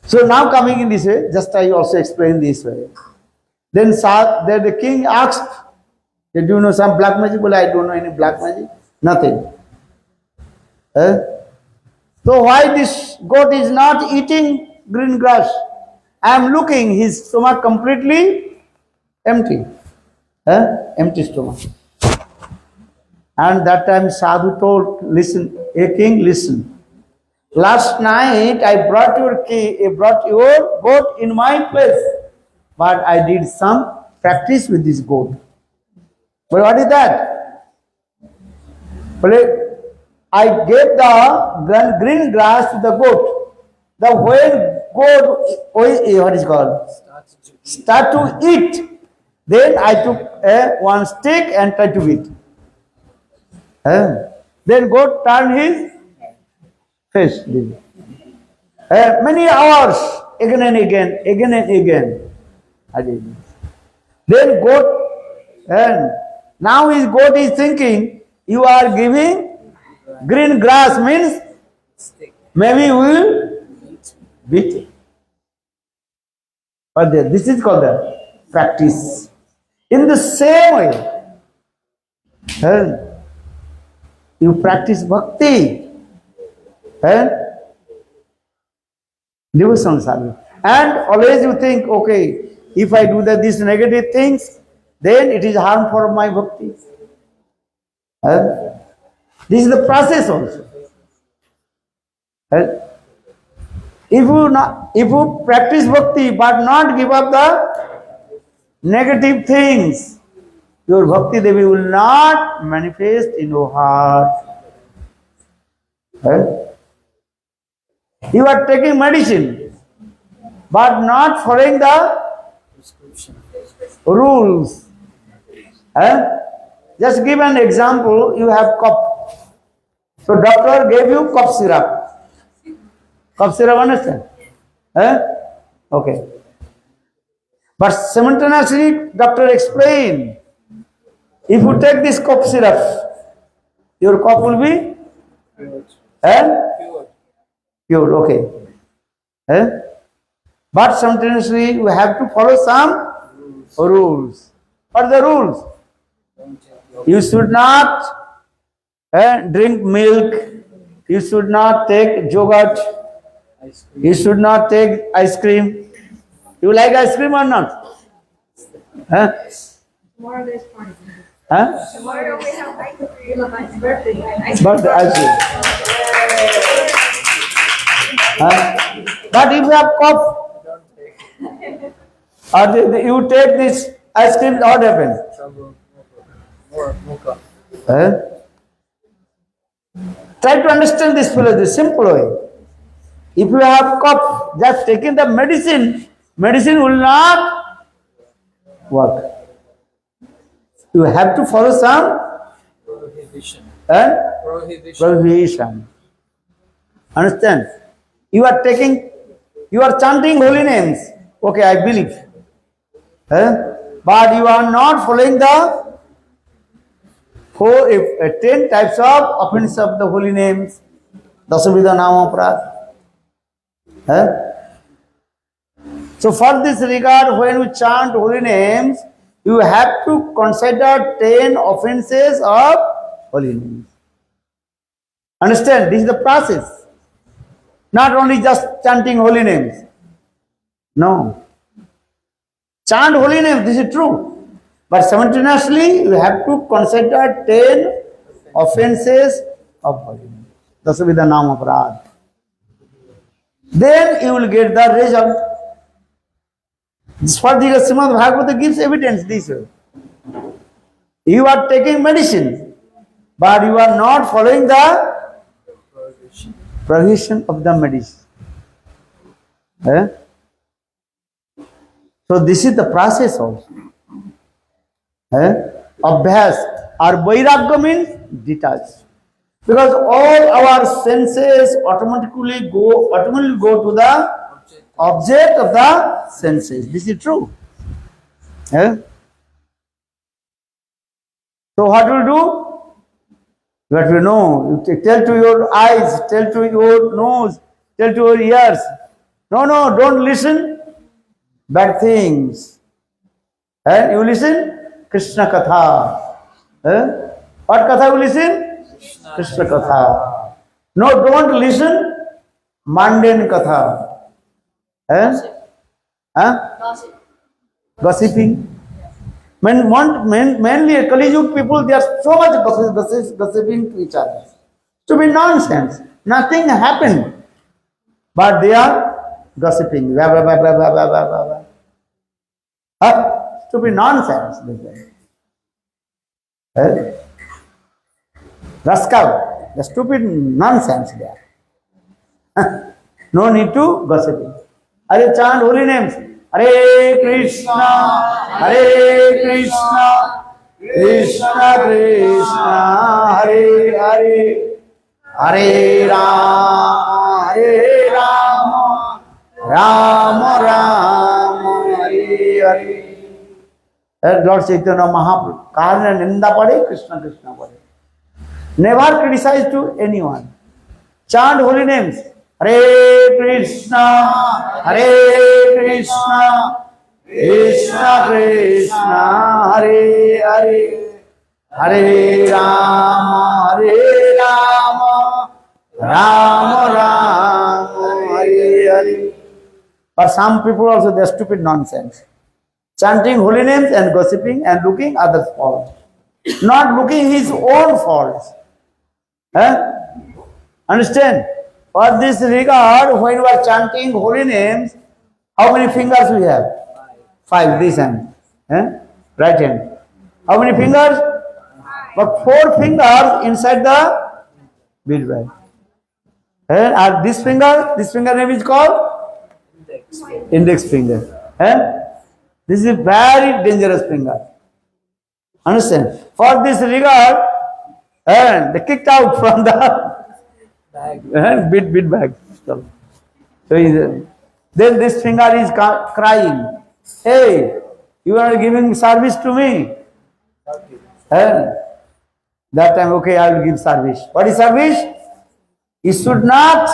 So now coming in this way, just I also explain this way. Then the king asked, do you know some black magic? Well, I don't know any black magic. Nothing. Eh? So why this goat is not eating green grass? I am looking, his stomach completely empty. Empty stomach. And that time sadhu told, listen, a king, listen. Last night I brought your goat in my place, but I did some practice with this goat. But what is that? Well, I gave the green grass to the goat. The when goat, what is called? Start to eat. Then I took one stick and tried to eat. Then goat turned his face. Many hours, again and again. I did. Then goat, and now his goat is thinking, you are giving green grass means maybe we will beat it. But this is called the practice. In the same way, you practice bhakti and devotional service. And always you think, okay, if I do these negative things, then it is harm for my bhakti. This is the process also. If you practice bhakti but not give up the negative things, your bhakti devi will not manifest in your heart. You are taking medicine but not following the rules. Just give an example, you have cough. So doctor gave you cough syrup. Cough syrup, understand? Okay. But simultaneously, doctor explained, if you take this cough syrup, your cough will be pure, okay. But simultaneously, you have to follow some rules. What are the rules? You should not drink milk. You should not take yogurt. You should not take ice cream. You like ice cream or not? Tomorrow there's party. Tomorrow we have ice cream. But ice cream. But if you have cough, or you take this ice cream, what happens? Try to understand this philosophy, simple way. If you have cough, just taking the medicine will not work. You have to follow some prohibition. Understand? You are chanting holy names. Okay, I believe. But you are not following the 10 types of offense of the holy names. Dasavidha nama aparadha. So for this regard, when you chant holy names, you have to consider 10 offenses of holy names. Understand? This is the process. Not only just chanting holy names. No. Chant holy names, this is true. But simultaneously, you have to consider 10 offenses of holy names. Dasavidha nama aparadha. Then you will get the result. This particular Srimad Bhagavata gives evidence this way. You are taking medicine, but you are not following the prohibition of the medicine. So this is the process also. Abhyas or vairagya means detached. Because all our senses automatically go to the object of the senses. This is true. So what will do? What we know, you tell to your eyes, tell to your nose, tell to your ears, No, no, don't listen bad things. And you listen Krishna Katha. What Katha you listen? Krishna Katha. No, don't listen mundane Katha. Gossip. Gossiping. Mainly Kali Yuga people, they are so much gossiping to each other. To be nonsense. Nothing happened. But they are gossiping. Blah, blah, blah, blah, blah, blah, blah, blah. Stupid nonsense. Rascal. The stupid nonsense there. No need to gossiping. Are chant holy names. Hare Krishna, Hare Krishna, Krishna Krishna, Hare Hare, Hare Rama, Hare Rama, Rama Rama, Hare Hare. Lord Chaitanya Mahaprabhu, Karna Ninda Pade, Krishna Krishna Pade. Never criticize to anyone. Chant holy names. Hare Krishna, Hare Krishna, Krishna Krishna, Hare Hare, Hare Rama, Hare Rama, Rama Rama, Hare Hare. But some people also, they are stupid nonsense. Chanting holy names and gossiping and looking others' faults. Not looking his own faults. Understand? For this regard, when we are chanting holy names, how many fingers we have? 5, this hand. Right hand. How many fingers? But 4 fingers inside the bead bag. And this finger name is called? Index finger. This is a very dangerous finger. Understand? For this regard, they kicked out from the bead bag. So then this finger is crying, hey, you are giving service to me. That time, okay, I will give service. What is service? You should not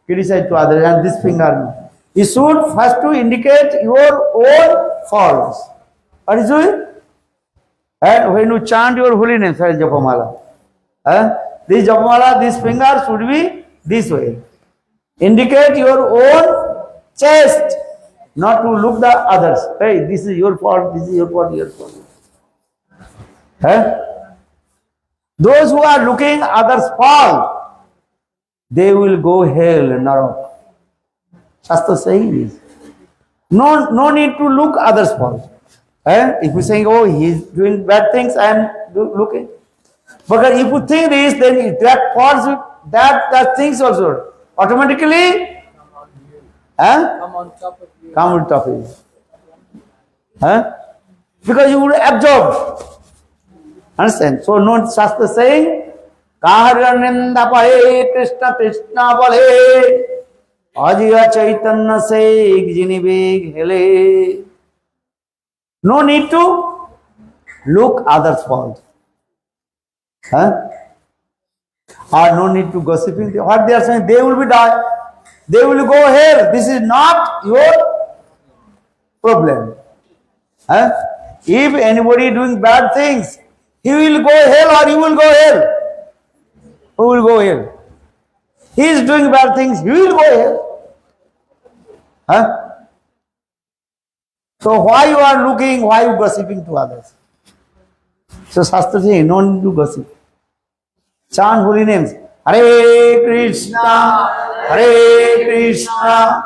criticize to others, and this finger. You should first to indicate your own faults. What is it? And when you chant your holy name, Japamala, this Japamala, this finger should be this way. Indicate your own chest, not to look the others. Hey, this is your fault, this is your fault, your fault. Those who are looking others' fault, they will go hell, Narak. Shastra saying this. No need to look others' fault. If you saying, oh, he is doing bad things, I am looking. But if you think this, then that falls, that things also automatically Come on top of you. come on top of you. Because you will absorb. Understand? So no Shastra saying, Kaharananda Pahe Krishna Krishna Pale Ajiya Chaitanya Se Jinibig Hele. No need to look others' fault. Or no need to gossiping. What they are saying, they will be die. They will go hell. This is not your problem. If anybody doing bad things, he will go hell or you will go hell. Who will go hell? He is doing bad things, he will go hell. So why you are looking, why you gossiping to others? So Shastra saying, no need to gossip. Chant holy names. Hare Krishna, Hare Krishna,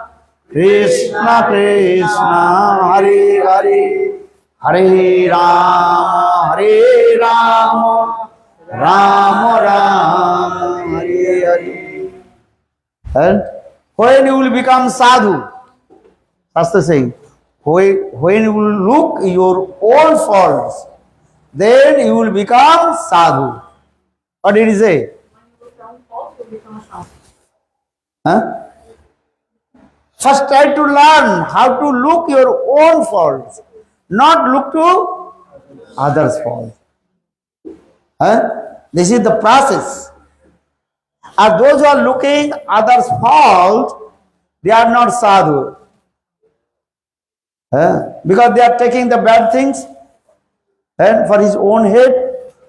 Krishna Krishna, Hare Hare, Hare Rama, Hare Rama, Rama Rama, Hare Hare. And when you will become sadhu, Shastra saying, when you will look your own faults, then you will become sadhu. What did he say? First try to learn how to look your own faults, not look to others' faults. This is the process. Those who are looking others' fault, they are not sadhu. Because they are taking the bad things and for his own head,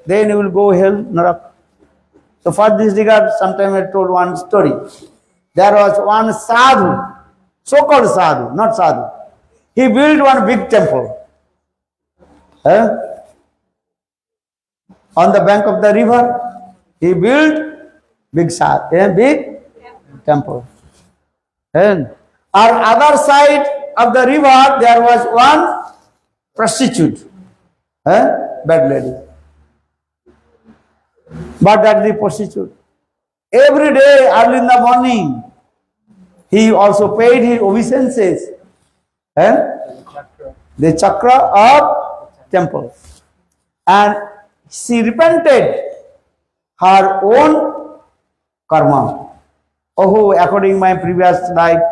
then he will go hell, narak. So for this regard, sometime I told one story. There was one sadhu, so-called sadhu, not sadhu. He built one big temple. On the bank of the river, he built big big temple. And on other side of the river, there was one prostitute, bad lady. But that the prostitute. Every day, early in the morning, he also paid his obeisances. The chakra of temple. And she repented her own karma. Oh, according my previous life,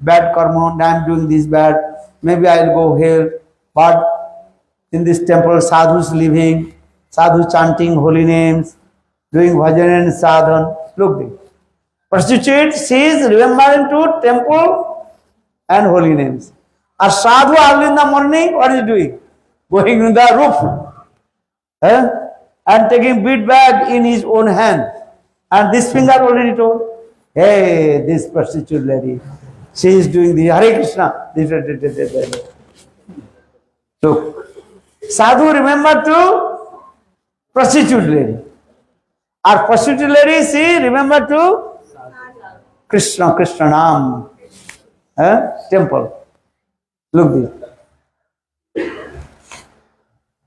bad karma, I am doing this bad, maybe I will go hell. But in this temple, sadhus living, sadhu chanting holy names, doing bhajana and sadhana. Look there. Prostitute, she is remembering to temple and holy names. A sadhu early in the morning, what is he doing? Going in the roof. And taking bead bag in his own hand. And this finger already told, hey, this prostitute lady, she is doing the Hare Krishna. So, sadhu remember to prostitute lady. Our prostitute lady, she remember to Krishna, Krishna Nam. Temple. Look this.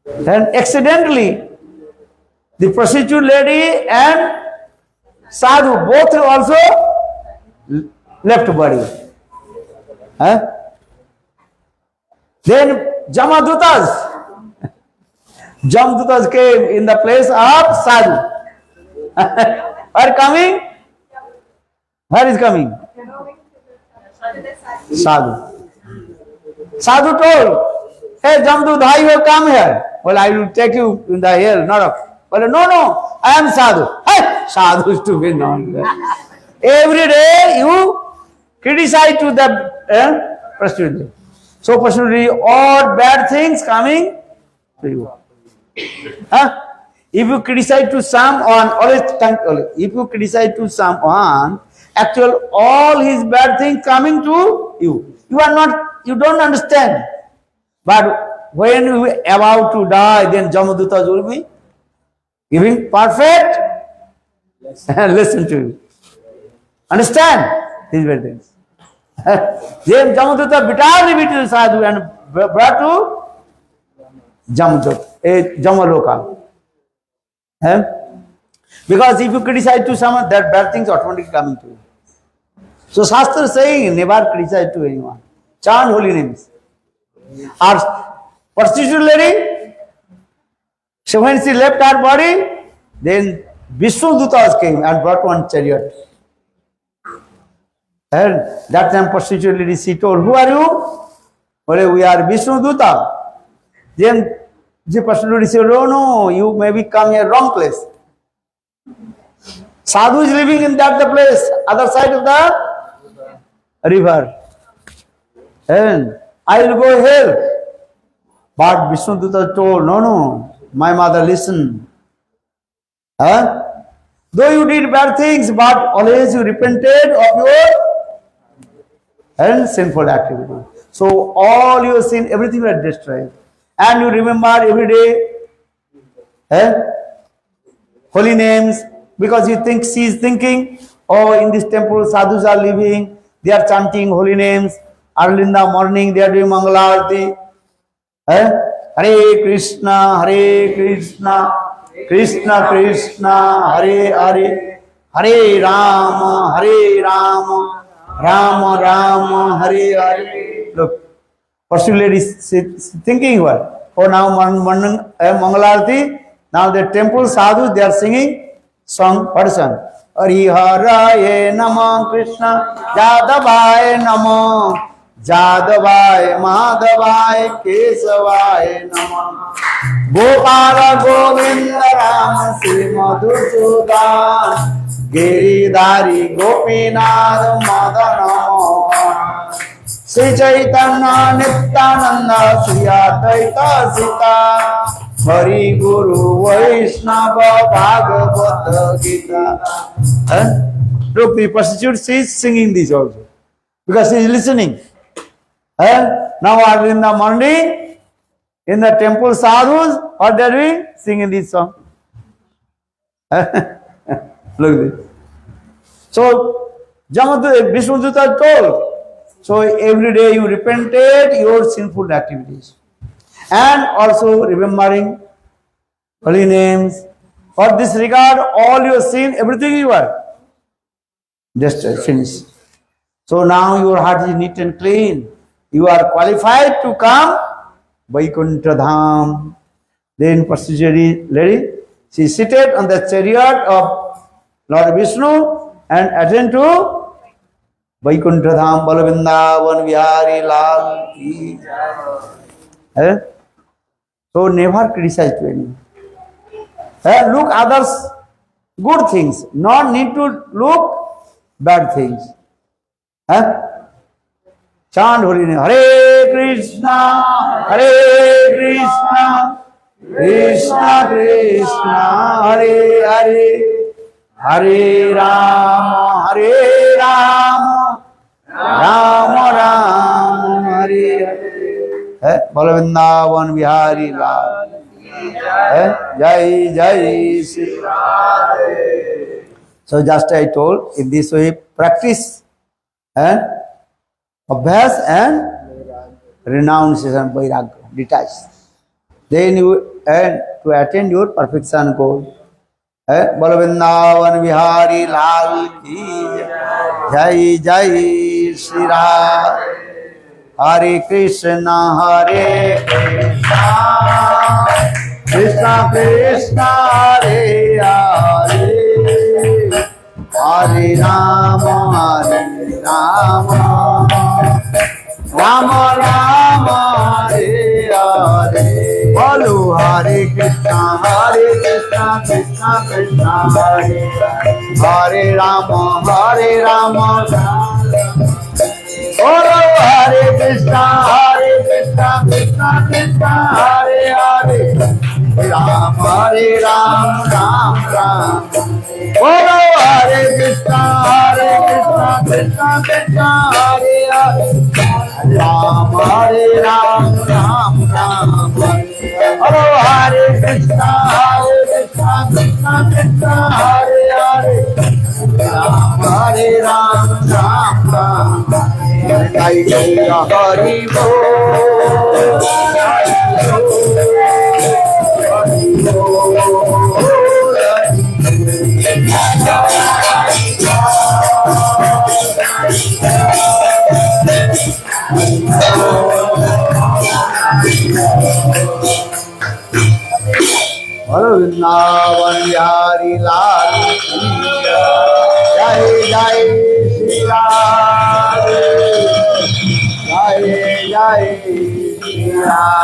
And accidentally, the prostitute lady and sadhu both also left body. Then Jamadutas came in the place of sadhu. Are coming? Where is coming? Sadhu. Sadhu told, hey Jamdut, you have come here. Well, I will take you in the hell, not well, no, I am sadhu. Hey, sadhu is to be known. Every day you criticize to the prostitute. So prostitute, all bad things coming to you. If you criticize to someone, if you criticize to someone, actually all his bad things coming to you. You don't understand. But when you are about to die, then Jamadutas will be giving perfect listen to you. Understand these bad things. Then Jamaduta bitterly sadhu and brought to Jamaloka. Because if you criticize to someone, that bad things automatically coming to you. So Shastra is saying, never criticize to anyone. Chant holy names. Our prostitute lady, so when she left her body, then Vishnu Dutas came and brought one chariot. And that time prostitute lady, she told, who are you? Well, we are Vishnu Duta. Then the prostitute lady said, oh no, you maybe come here wrong place. Sadhu is living in that place, other side of the river. And I will go here. But Vishnu Duta told, no, my mother, listen. Though you did bad things, but always you repented of your sinful activity. So all your sin, everything will destroy. And you remember every day holy names, because you think she is thinking, oh, in this temple sadhus are living, they are chanting holy names. Early in the morning they are doing Mangala Arati. Hare Krishna, Krishna Krishna, Hare Hare, Hare Rama, Rama Rama, Hare Hare. Look, first lady is thinking what? Oh, now Mangala Arati, now the temple sadhus, they are singing song, what is song? Hariharaye Namah Krishna Jadavaya Namah Jadavaya Madhavaya Kesavaya Namah Gopala Govinda Ram Sri Madhusudan Giridhari Gopinath Madana Sri Chaitanya Nityananda Sri Advaita Sita Hari Guru Vaishnava Bhagavata Gita. Look, the prostitute, she is singing this also because she is listening. Now in the morning, in the temple sadhus, what they are doing? Singing this song. Look at this. So, Vishnuduta told, so every day you repented your sinful activities. And also remembering holy names. For this regard, all your sin, everything you are just finished. So now your heart is neat and clean. You are qualified to come Vaikuntha Dham. Then prostitute lady, she is seated on the chariot of Lord Vishnu and attend to Vaikuntha Dham, Balavindavan Vihari Lal ki jai. So never criticize to anyone. Look others good things, not need to look bad things. Chant holy name. Hare Krishna, Hare Krishna, Krishna Krishna, Hare Hare, Hare Rama, Hare Rama, Rama Rama, Hare Hare. Balavindavan Vihari Lal. Jai Jai Shri Radhe. So just I told, in this way practice and abhyas and renunciation, vairagya, detach. Then you and to attain your perfection goal. Balavindavan Vihari Lal ki jai Jai Shri Radhe. Hare Krishna, Hare Krishna, Krishna Krishna, Hare Hare, Hare Rama, Hare Rama, Rama Rama, Hare Hare. Bolu Hare Krishna, Krishna Krishna, Hare Hare Rama, Hare Rama. Hare Krishna, Krishna Krishna, Hare Hare, Ram Hare Ram, Ram Ram. Hare Krishna, Krishna Krishna, Hare Hare, Ram Hare Ram, Ram Ram. Hare Krishna, Krishna Krishna, Hare Hare, Ram Hare Ram, Ram Ram. Jai Jai Hari Bol, Hari Bol, Vrindavan Vihari Lal ki jai, Jai Shri Radhe, Jai Jai Shri Radhe.